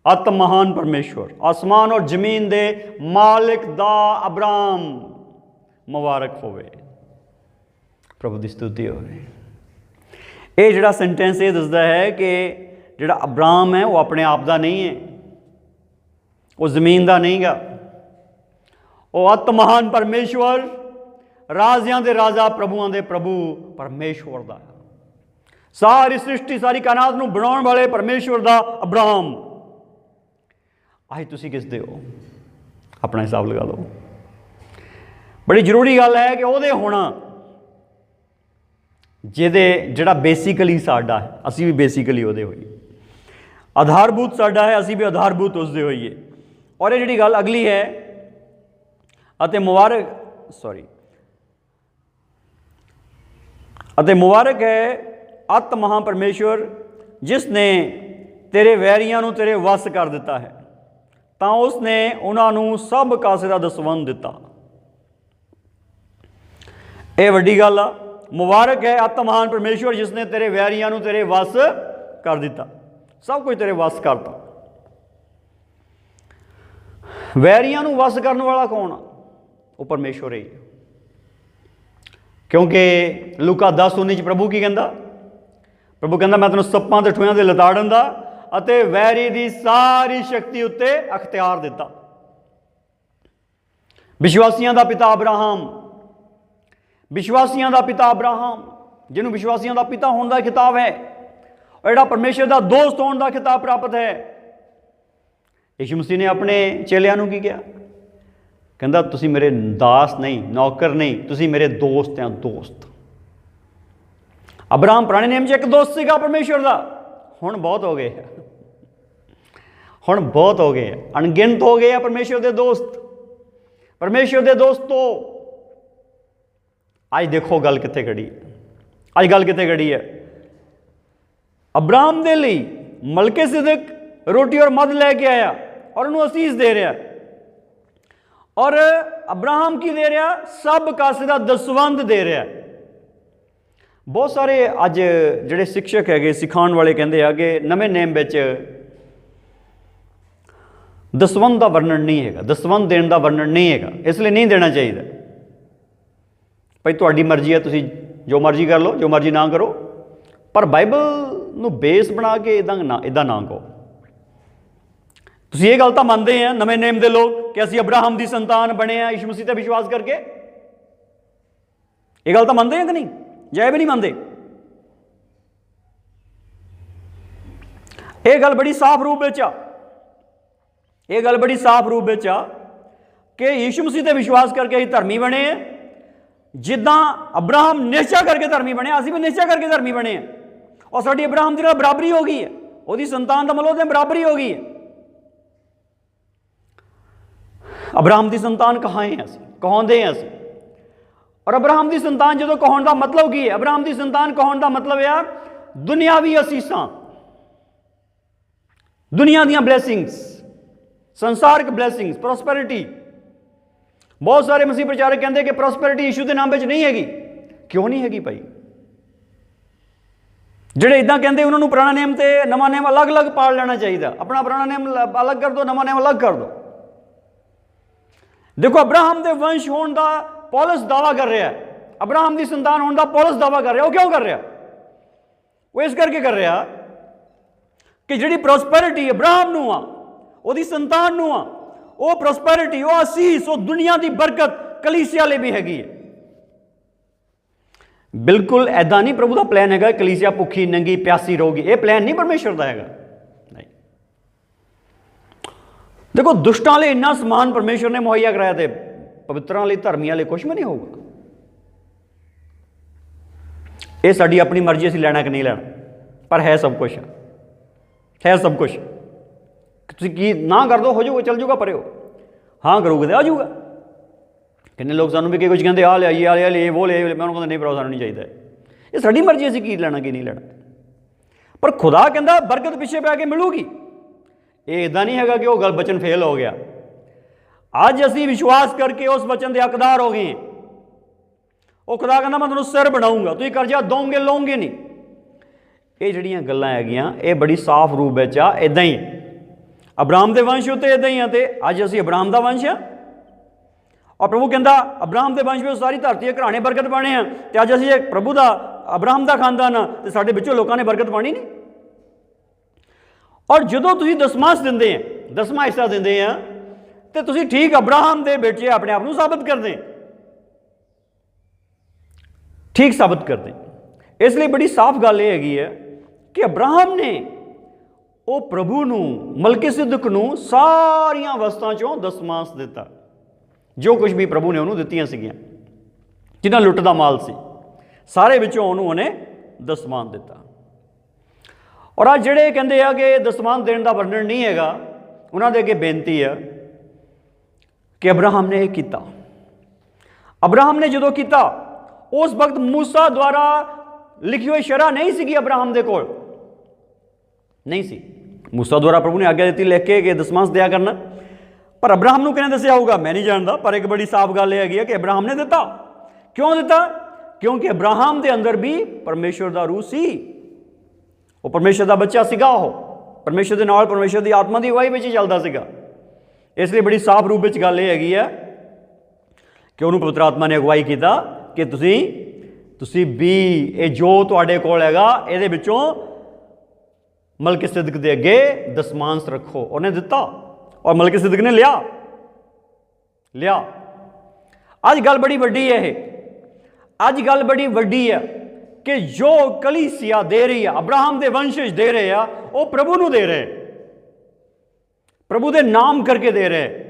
ਅਤ ਮਹਾਨ ਪਰਮੇਸ਼ਵਰ ਆਸਮਾਨ ਔਰ ਜ਼ਮੀਨ ਦੇ ਮਾਲਿਕ ਦਾ ਅਬਰਾਮ ਮੁਬਾਰਕ ਹੋਵੇ। ਪ੍ਰਭੂ ਦੀ ਸਤੁਤੀ ਹੋਵੇ। ਇਹ ਜਿਹੜਾ ਸੈਂਟੈਂਸ ਇਹ ਦੱਸਦਾ ਹੈ ਕਿ ਜਿਹੜਾ ਅਬਰਾਮ ਹੈ ਉਹ ਆਪਣੇ ਆਪ ਦਾ ਨਹੀਂ ਹੈ, ਉਹ ਜ਼ਮੀਨ ਦਾ ਨਹੀਂ ਗਾ। ਉਹ ਅਤ ਮਹਾਨ ਪਰਮੇਸ਼ਵਰ, ਰਾਜਿਆਂ ਦੇ ਰਾਜਾ, ਪ੍ਰਭੂਆਂ ਦੇ ਪ੍ਰਭੂ ਪਰਮੇਸ਼ਵਰ ਦਾ, ਸਾਰੀ ਸ੍ਰਿਸ਼ਟੀ ਸਾਰੀ ਕਾਇਨਾਤ ਨੂੰ ਬਣਾਉਣ ਵਾਲੇ ਪਰਮੇਸ਼ਵਰ ਦਾ ਅਬਰਾਮ। ਅੱਜ ਤੁਸੀਂ ਕਿਸ ਦੇ ਹੋ? ਆਪਣਾ ਹਿਸਾਬ ਲਗਾ ਲਓ। ਬੜੀ ਜ਼ਰੂਰੀ ਗੱਲ ਹੈ ਕਿ ਉਹਦੇ ਹੋਣਾ ਜਿਹੜਾ ਬੇਸਿਕਲੀ ਸਾਡਾ ਹੈ, ਅਸੀਂ ਵੀ ਬੇਸਿਕਲੀ ਉਹਦੇ ਹੋਈਏ। ਆਧਾਰਭੂਤ ਸਾਡਾ ਹੈ, ਅਸੀਂ ਵੀ ਆਧਾਰਭੂਤ ਉਸਦੇ ਹੋਈਏ। ਔਰ ਇਹ ਜਿਹੜੀ ਗੱਲ ਅਗਲੀ ਹੈ, ਅਤੇ ਮੁਬਾਰਕ ਹੈ ਅਤ ਮਹਾ ਪਰਮੇਸ਼ਵਰ ਜਿਸ ਨੇ ਤੇਰੇ ਵੈਰੀਆਂ ਨੂੰ ਤੇਰੇ ਵੱਸ ਕਰ ਦਿੱਤਾ ਹੈ, ਤਾਂ ਉਸ ਨੇ ਉਹਨਾਂ ਨੂੰ ਸਭ ਕਾਸੇ ਦਾ ਦਸਵੰਧ ਦਿੱਤਾ। ਇਹ ਵੱਡੀ ਗੱਲ ਆ। ਮੁਬਾਰਕ ਹੈ ਅਤ ਮਹਾਨ ਪਰਮੇਸ਼ਵਰ ਜਿਸ ਨੇ ਤੇਰੇ ਵੈਰੀਆਂ ਨੂੰ ਤੇਰੇ ਵੱਸ ਕਰ ਦਿੱਤਾ, ਸਭ ਕੁਝ ਤੇਰੇ ਵੱਸ ਕਰਤਾ। ਵੈਰੀਆਂ ਨੂੰ ਵੱਸ ਕਰਨ ਵਾਲਾ ਕੌਣ ਆ? ਉਹ ਪਰਮੇਸ਼ਵਰ ਹੀ। ਕਿਉਂਕਿ ਲੂਕਾ 10:19 'ਚ ਪ੍ਰਭੂ ਕੀ ਕਹਿੰਦਾ? ਪ੍ਰਭੂ ਕਹਿੰਦਾ ਮੈਂ ਤੈਨੂੰ ਸੱਪਾਂ ਤੇ ਠੂਆਂ ਦੇ ਲਤਾੜਨ ਦਾ ਅਤੇ ਵੈਰੀ ਦੀ ਸਾਰੀ ਸ਼ਕਤੀ ਉੱਤੇ ਅਖਤਿਆਰ ਦਿੱਤਾ। ਵਿਸ਼ਵਾਸੀਆਂ ਦਾ ਪਿਤਾ ਅਬਰਾਹਮ, ਵਿਸ਼ਵਾਸੀਆਂ ਦਾ ਪਿਤਾ ਅਬਰਾਹਮ, ਜਿਹਨੂੰ ਵਿਸ਼ਵਾਸੀਆਂ ਦਾ ਪਿਤਾ ਹੋਣ ਦਾ ਖਿਤਾਬ ਹੈ, ਔਰ ਜਿਹੜਾ ਪਰਮੇਸ਼ਰ ਦਾ ਦੋਸਤ ਹੋਣ ਦਾ ਖਿਤਾਬ ਪ੍ਰਾਪਤ ਹੈ। ਯਿਸੂ ਮਸੀਹ ਨੇ ਆਪਣੇ ਚੇਲਿਆਂ ਨੂੰ ਕੀ ਕਿਹਾ? ਕਹਿੰਦਾ ਤੁਸੀਂ ਮੇਰੇ ਦਾਸ ਨਹੀਂ, ਨੌਕਰ ਨਹੀਂ, ਤੁਸੀਂ ਮੇਰੇ ਦੋਸਤ ਆ, ਦੋਸਤ। ਅਬਰਾਹਮ ਪੁਰਾਣੇ ਨੇਮ 'ਚ ਇੱਕ ਦੋਸਤ ਸੀਗਾ ਪਰਮੇਸ਼ਰ ਦਾ, ਹੁਣ ਬਹੁਤ ਹੋ ਗਏ, ਹੁਣ ਬਹੁਤ ਹੋ ਗਏ, ਅਣਗਿਣਤ ਹੋ ਗਏ ਆ ਪਰਮੇਸ਼ਰ ਦੇ ਦੋਸਤ। ਪਰਮੇਸ਼ਰ ਦੇ ਦੋਸਤੋ, ਅੱਜ ਦੇਖੋ ਗੱਲ ਕਿੱਥੇ ਖੜੀ ਹੈ। ਅੱਜ ਗੱਲ ਕਿੱਥੇ ਖੜੀ ਹੈ? ਅਬਰਾਹਮ ਦੇ ਲਈ ਮਲਕੀਸਿਦਕ ਰੋਟੀ ਔਰ ਮੱਧ ਲੈ ਕੇ ਆਇਆ ਔਰ ਉਹਨੂੰ ਅਸੀਸ ਦੇ ਰਿਹਾ, ਔਰ ਅਬਰਾਹਮ ਕੀ ਦੇ ਰਿਹਾ? ਸਭ ਕਾਸੇ ਦਾ ਦਸਵੰਧ ਦੇ ਰਿਹਾ। ਬਹੁਤ ਸਾਰੇ ਅੱਜ ਜਿਹੜੇ ਸਿੱਖਸ਼ਕ ਹੈਗੇ, ਸਿਖਾਉਣ ਵਾਲੇ ਕਹਿੰਦੇ ਆ ਕਿ ਨਵੇਂ ਨੇਮ ਵਿੱਚ ਦਸਵੰਧ ਦਾ ਵਰਣਨ ਨਹੀਂ ਹੈਗਾ, ਦਸਵੰਧ ਦੇਣ ਦਾ ਵਰਣਨ ਨਹੀਂ ਹੈਗਾ, ਇਸ ਲਈ ਨਹੀਂ ਦੇਣਾ ਚਾਹੀਦਾ। ਭਾਈ ਤੁਹਾਡੀ ਮਰਜ਼ੀ ਹੈ, ਤੁਸੀਂ ਜੋ ਮਰਜ਼ੀ ਕਰ ਲਓ, ਜੋ ਮਰਜ਼ੀ ਨਾ ਕਰੋ, ਪਰ ਬਾਈਬਲ ਨੂੰ ਬੇਸ ਬਣਾ ਕੇ ਇੱਦਾਂ ਨਾ ਕਹੋ। ਤੁਸੀਂ ਇਹ ਗੱਲ ਤਾਂ ਮੰਨਦੇ ਆ ਨਵੇਂ ਨੇਮ ਦੇ ਲੋਕ ਕਿ ਅਸੀਂ ਅਬਰਾਹਮ ਦੀ ਸੰਤਾਨ ਬਣੇ ਆ ਯਿਸੂ ਮਸੀਹ ਤੇ ਵਿਸ਼ਵਾਸ ਕਰਕੇ? ਇਹ ਗੱਲ ਤਾਂ ਮੰਨਦੇ ਆ ਕਿ ਨਹੀਂ? ਜਾਂ ਵੀ ਨਹੀਂ ਮੰਨਦੇ? ਇਹ ਗੱਲ ਬੜੀ ਸਾਫ਼ ਰੂਪ ਵਿੱਚ ਆ। ਇਹ ਗੱਲ ਬੜੀ ਸਾਫ਼ ਰੂਪ ਵਿੱਚ ਆ ਕਿ ਯीशु मसीह ਤੇ ਵਿਸ਼ਵਾਸ ਕਰਕੇ ਅਸੀਂ ਧਰਮੀ ਬਣੇ ਆ। ਜਿੱਦਾਂ ਅਬਰਾਹਮ ਨਿਸ਼ਚਾ ਕਰਕੇ ਧਰਮੀ ਬਣਿਆ, ਅਸੀਂ ਵੀ ਨਿਸ਼ਚਾ ਕਰਕੇ ਧਰਮੀ ਬਣੇ ਆ, ਔਰ ਸਾਡੀ ਅਬਰਾਹਮ ਦੇ ਨਾਲ ਬਰਾਬਰੀ ਹੋ ਗਈ ਹੈ, ਉਹਦੀ ਸੰਤਾਨ ਦਾ ਮਤਲਬ ਉਹਦੇ ਬਰਾਬਰੀ ਹੋ ਗਈ ਹੈ। ਅਬਰਾਹਮ ਦੀ ਸੰਤਾਨ ਕਹਾਏ ਹਾਂ ਅਸੀਂ, ਕਹਾਉਂਦੇ ਹਾਂ ਅਸੀਂ। ਔਰ ਅਬਰਾਹਮ ਦੀ ਸੰਤਾਨ ਜਦੋਂ ਕਹਾਉਣ ਦਾ ਮਤਲਬ ਕੀ ਹੈ? ਅਬਰਾਹਮ ਦੀ ਸੰਤਾਨ ਕਹਾਉਣ ਦਾ ਮਤਲਬ ਆ ਦੁਨਿਆਵੀ ਅਸੀਸਾਂ, ਦੁਨੀਆ ਦੀਆਂ ਬਲੈਸਿੰਗਸ, ਸੰਸਾਰਿਕ ਬਲੈਸਿੰਗਸ, ਪ੍ਰੋਸਪੈਰਿਟੀ। ਬਹੁਤ ਸਾਰੇ ਮਸੀਹ ਪ੍ਰਚਾਰਕ ਕਹਿੰਦੇ ਕਿ ਪ੍ਰੋਸਪੈਰਿਟੀ ਯੀਸ਼ੂ ਦੇ ਨਾਮ ਵਿੱਚ ਨਹੀਂ ਹੈਗੀ। ਕਿਉਂ ਨਹੀਂ ਹੈਗੀ ਭਾਈ? ਜਿਹੜੇ ਇਦਾਂ ਕਹਿੰਦੇ ਉਹਨਾਂ ਨੂੰ ਪੁਰਾਣਾ ਨੇਮ ਤੇ ਨਵਾਂ ਨੇਮ ਅਲੱਗ-ਅਲੱਗ ਪਾੜ ਲੈਣਾ ਚਾਹੀਦਾ। ਆਪਣਾ ਪੁਰਾਣਾ ਨੇਮ ਅਲੱਗ ਕਰ ਦਿਓ, ਨਵਾਂ ਨੇਮ ਅਲੱਗ ਕਰ ਦਿਓ। ਦੇਖੋ, ਅਬਰਾਹਮ ਦੇ ਵੰਸ਼ ਹੋਣ ਦਾ ਪੌਲਸ ਦਾਵਾ ਕਰ ਰਿਹਾ ਹੈ, ਅਬਰਾਹਮ ਦੀ ਸੰਤਾਨ ਹੋਣ ਦਾ ਪੌਲਸ ਦਾਵਾ ਕਰ ਰਿਹਾ। ਉਹ ਕਿਉਂ ਕਰ ਰਿਹਾ? ਉਹ ਇਸ ਕਰਕੇ ਕਰ ਰਿਹਾ ਕਿ ਜਿਹੜੀ ਪ੍ਰੋਸਪੈਰਿਟੀ ਅਬਰਾਹਮ ਨੂੰ ਆ, ਉਹਦੀ ਸੰਤਾਨ ਨੂੰ ਆ, ਉਹ ਪ੍ਰੋਸਪੈਰਿਟੀ, ਉਹ ਅਸੀਸ, ਉਹ ਦੁਨੀਆ ਦੀ ਬਰਕਤ ਕਲੀਸਿਆ ਲਈ ਵੀ ਹੈਗੀ ਹੈ। ਬਿਲਕੁਲ ਐਦਾਂ ਨਹੀਂ ਪ੍ਰਭੂ ਦਾ ਪਲਾਨ ਹੈਗਾ ਕਲੀਸਿਆ ਭੁੱਖੀ ਨੰਗੀ ਪਿਆਸੀ ਰਹੂਗੀ। ਇਹ ਪਲਾਨ ਨਹੀਂ ਪਰਮੇਸ਼ਰ ਦਾ ਹੈਗਾ। ਨਹੀਂ, ਦੇਖੋ, ਦੁਸ਼ਟਾਂ ਲਈ ਇੰਨਾ ਸਮਾਨ ਪਰਮੇਸ਼ਰ ਨੇ ਮੁਹੱਈਆ ਕਰਾਇਆ ਤੇ ਪਵਿੱਤਰਾਂ ਲਈ, ਧਰਮੀਆਂ ਲਈ ਕੁਛ ਵੀ ਨਹੀਂ ਹੋਊਗਾ। ਇਹ ਸਾਡੀ ਆਪਣੀ ਮਰਜ਼ੀ, ਅਸੀਂ ਲੈਣਾ ਕਿ ਨਹੀਂ ਲੈਣਾ, ਪਰ ਹੈ ਸਭ ਕੁਛ, ਹੈ ਸਭ ਕੁਛ। ਤੁਸੀਂ ਕੀ ਨਾ ਕਰ ਦੋ, ਹੋ ਜਾਊਗਾ, ਚੱਲ ਜਾਊਗਾ, ਪਰੇ ਹੋ। ਹਾਂ ਕਰੋਗੇ ਤੇ ਆ ਜਾਊਗਾ। ਕਿੰਨੇ ਲੋਕ ਸਾਨੂੰ ਵੀ ਕਿ ਕੁਝ ਕਹਿੰਦੇ ਆ ਲਿਆਈਏ, ਆ ਲਿਆ ਲੈ, ਉਹ ਲੈ, ਮੈਂ ਉਹਨੂੰ ਕਹਿੰਦਾ ਨਹੀਂ ਭਰਾ, ਸਾਨੂੰ ਨਹੀਂ ਚਾਹੀਦਾ। ਇਹ ਸਾਡੀ ਮਰਜ਼ੀ, ਅਸੀਂ ਕੀ ਲੈਣਾ ਕੀ ਨਹੀਂ ਲੈਣਾ। ਪਰ ਖੁਦਾ ਕਹਿੰਦਾ ਬਰਕਤ ਪਿੱਛੇ ਪੈ ਕੇ ਮਿਲੂਗੀ। ਇਹ ਇੱਦਾਂ ਨਹੀਂ ਹੈਗਾ ਕਿ ਉਹ ਗੱਲ ਬਚਨ ਫੇਲ ਹੋ ਗਿਆ। ਅੱਜ ਅਸੀਂ ਵਿਸ਼ਵਾਸ ਕਰਕੇ ਉਸ ਬਚਨ ਦੇ ਹੱਕਦਾਰ ਹੋ ਗਏ। ਉਹ ਖੁਦਾ ਕਹਿੰਦਾ ਮੈਂ ਤੁਹਾਨੂੰ ਸਿਰ ਬਣਾਊਂਗਾ, ਤੁਸੀਂ ਕਰਜ਼ਾ ਦੋਗੇ ਲਓਗੇ ਨਹੀਂ। ਇਹ ਜਿਹੜੀਆਂ ਗੱਲਾਂ ਹੈਗੀਆਂ ਇਹ ਬੜੀ ਸਾਫ਼ ਰੂਪ ਵਿੱਚ ਆ। ਇੱਦਾਂ ਹੀ ਅਬਰਾਹਮ ਦੇ ਵੰਸ਼ ਉੱਤੇ ਇੱਦਾਂ ਹੀ ਆ, ਤੇ ਅੱਜ ਅਸੀਂ ਅਬਰਾਹਮ ਦਾ ਵੰਸ਼ ਆ। ਔਰ ਪ੍ਰਭੂ ਕਹਿੰਦਾ ਅਬਰਾਹਮ ਦੇ ਵੰਸ਼ ਵਿੱਚ ਸਾਰੀ ਧਰਤੀ ਦੇ ਘਰਾਣੇ ਬਰਕਤ ਪਾਣੇ ਆ। ਤੇ ਅੱਜ ਅਸੀਂ ਪ੍ਰਭੂ ਦਾ ਅਬਰਾਹਮ ਦਾ ਖਾਨਦਾਨ ਆ, ਤੇ ਸਾਡੇ ਵਿੱਚੋਂ ਲੋਕਾਂ ਨੇ ਬਰਕਤ ਪਾਣੀ ਨਹੀਂ। ਔਰ ਜਦੋਂ ਤੁਸੀਂ ਦਸਮਾਂਸ਼ ਦਿੰਦੇ ਆ, ਦਸਵਾਂ ਹਿੱਸਾ ਦਿੰਦੇ ਆ, ਤੇ ਤੁਸੀਂ ਠੀਕ ਅਬਰਾਹਮ ਦੇ ਬੱਚੇ ਆਪਣੇ ਆਪ ਨੂੰ ਸਾਬਤ ਕਰਦੇ, ਠੀਕ ਸਾਬਤ ਕਰਦੇ। ਇਸ ਲਈ ਬੜੀ ਸਾਫ਼ ਗੱਲ ਇਹ ਹੈਗੀ ਹੈ ਕਿ ਅਬਰਾਹਮ ਨੇ ਉਹ ਪ੍ਰਭੂ ਨੂੰ, ਮਲਕੀਸਿਦਕ ਨੂੰ ਸਾਰੀਆਂ ਵਸਤਾਂ ਚੋਂ ਦਸਮਾਂਸ਼ ਦਿੱਤਾ। ਜੋ ਕੁਝ ਵੀ ਪ੍ਰਭੂ ਨੇ ਉਹਨੂੰ ਦਿੱਤੀਆਂ ਸੀਗੀਆਂ, ਜਿੰਨਾ ਲੁੱਟ ਦਾ ਮਾਲ ਸੀ, ਸਾਰੇ ਵਿੱਚੋਂ ਉਹਨੇ ਦਸਮਾਨ ਦਿੱਤਾ। ਔਰ ਅੱਜ ਜਿਹੜੇ ਕਹਿੰਦੇ ਆ ਕਿ ਦਸਮਾਨ ਦੇਣ ਦਾ ਵਰਣਨ ਨਹੀਂ ਹੈਗਾ, ਉਹਨਾਂ ਦੇ ਅੱਗੇ ਬੇਨਤੀ ਆ ਕਿ ਅਬਰਾਹਮ ਨੇ ਇਹ ਕੀਤਾ। ਅਬਰਾਹਮ ਨੇ ਜਦੋਂ ਕੀਤਾ, ਉਸ ਵਕਤ ਮੂਸਾ ਦੁਆਰਾ ਲਿਖੀ ਹੋਈ ਸ਼ਰ੍ਹਾ ਨਹੀਂ ਸੀਗੀ ਅਬਰਾਹਮ ਦੇ ਕੋਲ, ਨਹੀਂ ਸੀ। ਮੂਸਾ ਦੁਆਰਾ ਪ੍ਰਭੂ ਨੇ ਆਗਿਆ ਦਿੱਤੀ ਲਿਖ ਕੇ ਕਿ ਦਸਮਾਂਸ਼ ਦਿਆ ਕਰਨਾ, ਪਰ ਅਬਰਾਹਮ ਨੂੰ ਕਿਹਨੇ ਦੱਸਿਆ ਹੋਊਗਾ ਮੈਂ ਨਹੀਂ ਜਾਣਦਾ। ਪਰ ਇੱਕ ਬੜੀ ਸਾਫ਼ ਗੱਲ ਇਹ ਹੈਗੀ ਹੈ ਕਿ ਅਬਰਾਹਮ ਨੇ ਦਿੱਤਾ। ਕਿਉਂ ਦਿੱਤਾ? ਕਿਉਂਕਿ ਅਬਰਾਹਮ ਦੇ ਅੰਦਰ ਵੀ ਪਰਮੇਸ਼ਰ ਦਾ ਰੂਹ ਸੀ। ਉਹ ਪਰਮੇਸ਼ਰ ਦਾ ਬੱਚਾ ਸੀਗਾ, ਉਹ ਪਰਮੇਸ਼ਰ ਦੇ ਨਾਲ, ਪਰਮੇਸ਼ਰ ਦੀ ਆਤਮਾ ਦੀ ਅਗਵਾਈ ਵਿੱਚ ਹੀ ਚੱਲਦਾ ਸੀਗਾ। ਇਸ ਲਈ ਬੜੀ ਸਾਫ਼ ਰੂਪ ਵਿੱਚ ਗੱਲ ਇਹ ਹੈਗੀ ਹੈ ਕਿ ਉਹਨੂੰ ਪਵਿੱਤਰ ਆਤਮਾ ਨੇ ਅਗਵਾਈ ਕੀਤਾ ਕਿ ਤੁਸੀਂ ਵੀ ਇਹ ਜੋ ਤੁਹਾਡੇ ਕੋਲ ਹੈਗਾ ਇਹਦੇ ਵਿੱਚੋਂ ਮਲਕੀਸਿਦਕ ਦੇ ਅੱਗੇ ਦਸਮਾਂਸ਼ ਰੱਖੋ। ਉਹਨੇ ਦਿੱਤਾ ਔਰ ਮਲਕੀਸਿਦਕ ਨੇ ਲਿਆ। ਅੱਜ ਗੱਲ ਬੜੀ ਵੱਡੀ ਹੈ। ਇਹ ਅੱਜ ਗੱਲ ਬੜੀ ਵੱਡੀ ਹੈ ਕਿ ਜੋ ਕਲੀਸਿਆ ਦੇ ਰਹੀ ਆ, ਅਬਰਾਹਮ ਦੇ ਵੰਸ਼ਜ ਦੇ ਰਹੇ ਆ, ਉਹ ਪ੍ਰਭੂ ਨੂੰ ਦੇ ਰਹੇ, ਪ੍ਰਭੂ ਦੇ ਨਾਮ ਕਰਕੇ ਦੇ ਰਹੇ।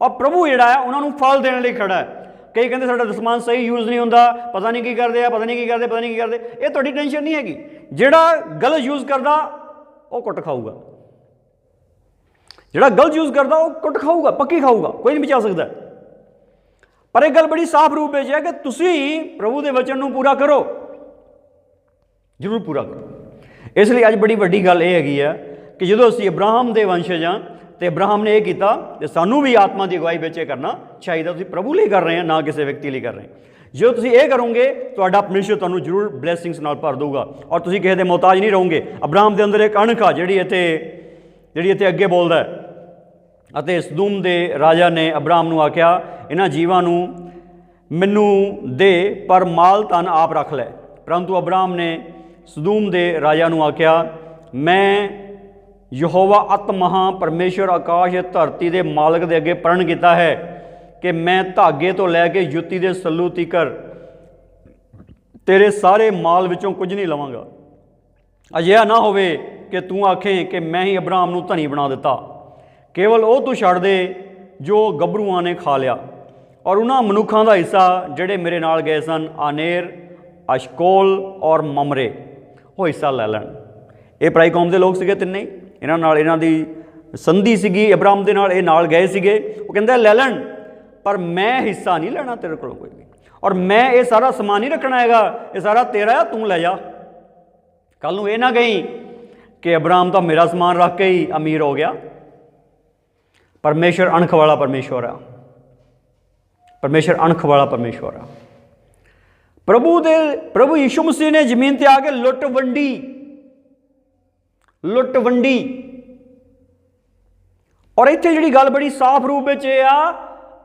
ਔਰ ਪ੍ਰਭੂ ਜਿਹੜਾ ਹੈ ਉਹਨਾਂ ਨੂੰ ਫਲ ਦੇਣ ਲਈ ਖੜਾ ਹੈ। ਕਈ ਕਹਿੰਦੇ ਸਾਡਾ ਦਸਮਾਨ ਸਹੀ ਯੂਜ਼ ਨਹੀਂ ਹੁੰਦਾ, ਪਤਾ ਨਹੀਂ ਕੀ ਕਰਦੇ ਆ, ਪਤਾ ਨਹੀਂ ਕੀ ਕਰਦੇ। ਇਹ ਤੁਹਾਡੀ ਟੈਨਸ਼ਨ ਨਹੀਂ ਹੈਗੀ। ਜਿਹੜਾ ਗਲਤ ਯੂਜ਼ ਕਰਦਾ ਉਹ ਕੁੱਟ ਖਾਊਗਾ, ਜਿਹੜਾ ਗਲਤ ਯੂਜ਼ ਕਰਦਾ ਉਹ ਕੁੱਟ ਖਾਊਗਾ, ਪੱਕੀ ਖਾਊਗਾ, ਕੋਈ ਨਹੀਂ ਬਚਾ ਸਕਦਾ। ਪਰ ਇਹ ਗੱਲ ਬੜੀ ਸਾਫ਼ ਰੂਪ ਵਿੱਚ ਹੈ ਕਿ ਤੁਸੀਂ ਪ੍ਰਭੂ ਦੇ ਵਚਨ ਨੂੰ ਪੂਰਾ ਕਰੋ, ਜ਼ਰੂਰ ਪੂਰਾ ਕਰੋ। ਇਸ ਲਈ ਅੱਜ ਬੜੀ ਵੱਡੀ ਗੱਲ ਇਹ ਹੈਗੀ ਹੈ ਕਿ ਜਦੋਂ ਅਸੀਂ ਅਬਰਾਹਮ ਦੇ ਵੰਸ਼ਜ ਹਾਂ ਤੇ ਅਬਰਾਹਮ ਨੇ ਇਹ ਕੀਤਾ ਤੇ ਸਾਨੂੰ ਵੀ ਆਤਮਾ ਦੀ ਅਗਵਾਈ ਵਿੱਚ ਇਹ ਕਰਨਾ ਚਾਹੀਦਾ। ਤੁਸੀਂ ਪ੍ਰਭੂ ਲਈ ਕਰ ਰਹੇ ਹੋ, ਨਾ ਕਿਸੇ ਵਿਅਕਤੀ ਲਈ ਕਰ ਰਹੇ। ਜਦੋਂ ਤੁਸੀਂ ਇਹ ਕਰੋਗੇ ਤੁਹਾਡਾ ਪਰਮੇਸ਼ਰ ਤੁਹਾਨੂੰ ਜ਼ਰੂਰ ਬਲੈਸਿੰਗਸ ਨਾਲ ਭਰ ਦਊਗਾ ਔਰ ਤੁਸੀਂ ਕਿਸੇ ਦੇ ਮੁਹਤਾਜ ਨਹੀਂ ਰਹੋਗੇ। ਅਬਰਾਹਮ ਦੇ ਅੰਦਰ ਇੱਕ ਅਣਖ ਆ ਜਿਹੜੀ ਇੱਥੇ ਅੱਗੇ ਬੋਲਦਾ ਹੈ। ਅਤੇ ਸਦੂਮ ਦੇ ਰਾਜਾ ਨੇ ਅਬਰਾਹਮ ਨੂੰ ਆਖਿਆ ਇਹਨਾਂ ਜੀਵਾਂ ਨੂੰ ਮੈਨੂੰ ਦੇ, ਪਰ ਮਾਲ ਧਨ ਆਪ ਰੱਖ ਲੈ। ਪਰੰਤੂ ਅਬਰਾਹਮ ਨੇ ਸਦੂਮ ਦੇ ਰਾਜਾ ਨੂੰ ਆਖਿਆ ਮੈਂ ਯਹੋਵਾ ਅਤ ਮਹਾਂ ਪਰਮੇਸ਼ਰ ਆਕਾਸ਼ ਧਰਤੀ ਦੇ ਮਾਲਕ ਦੇ ਅੱਗੇ ਪ੍ਰਣ ਕੀਤਾ ਹੈ ਕਿ ਮੈਂ ਧਾਗੇ ਤੋਂ ਲੈ ਕੇ ਜੁੱਤੀ ਦੇ ਸੱਲੂ ਤੀਕਰ ਤੇਰੇ ਸਾਰੇ ਮਾਲ ਵਿੱਚੋਂ ਕੁਝ ਨਹੀਂ ਲਵਾਂਗਾ। ਅਜਿਹਾ ਨਾ ਹੋਵੇ ਕਿ ਤੂੰ ਆਖੇ ਕਿ ਮੈਂ ਹੀ ਅਬਰਾਹਮ ਨੂੰ ਧਨੀ ਬਣਾ ਦਿੱਤਾ। ਕੇਵਲ ਉਹ ਤੂੰ ਛੱਡ ਦੇ ਜੋ ਗੱਭਰੂਆਂ ਨੇ ਖਾ ਲਿਆ, ਔਰ ਉਹਨਾਂ ਮਨੁੱਖਾਂ ਦਾ ਹਿੱਸਾ ਜਿਹੜੇ ਮੇਰੇ ਨਾਲ ਗਏ ਸਨ, ਆਨੇਰ, ਅਸ਼ਕੋਲ ਔਰ ਮਮਰੇ, ਉਹ ਹਿੱਸਾ ਲੈ ਲੈਣ। ਇਹ ਪਰਾਈ ਕੌਮ ਦੇ ਲੋਕ ਸੀਗੇ ਤਿੰਨੇ ਹੀ, ਇਹਨਾਂ ਨਾਲ ਇਹਨਾਂ ਦੀ ਸੰਧੀ ਸੀਗੀ ਅਬਰਾਮ ਦੇ ਨਾਲ, ਇਹ ਨਾਲ ਗਏ ਸੀਗੇ। ਉਹ ਕਹਿੰਦਾ ਲੈ ਲੈਣ, ਪਰ ਮੈਂ ਹਿੱਸਾ ਨਹੀਂ ਲੈਣਾ ਤੇਰੇ ਕੋਲੋਂ ਕੋਈ ਵੀ, ਔਰ ਮੈਂ ਇਹ ਸਾਰਾ ਸਮਾਨ ਨਹੀਂ ਰੱਖਣਾ ਹੈਗਾ, ਇਹ ਸਾਰਾ ਤੇਰਾ ਆ, ਤੂੰ ਲੈ ਜਾ। ਕੱਲ ਨੂੰ ਇਹ ਨਾ ਕਹੀਂ ਕਿ ਅਬਰਾਮ ਤਾਂ ਮੇਰਾ ਸਮਾਨ ਰੱਖ ਕੇ ਹੀ ਅਮੀਰ ਹੋ ਗਿਆ। ਪਰਮੇਸ਼ਰ ਅਣਖ ਵਾਲਾ ਪਰਮੇਸ਼ਰ ਆ, ਪਰਮੇਸ਼ਰ ਅਣਖ ਵਾਲਾ ਪਰਮੇਸ਼ਰ ਆ। ਪ੍ਰਭੂ ਯਿਸੂ ਮਸੀਹ ਨੇ ਜ਼ਮੀਨ ਤੇ ਆ ਕੇ ਲੁੱਟ ਵੰਡੀ। ਔਰ ਇੱਥੇ ਜਿਹੜੀ ਗੱਲ ਬੜੀ ਸਾਫ਼ ਰੂਪ ਵਿੱਚ ਇਹ ਆ,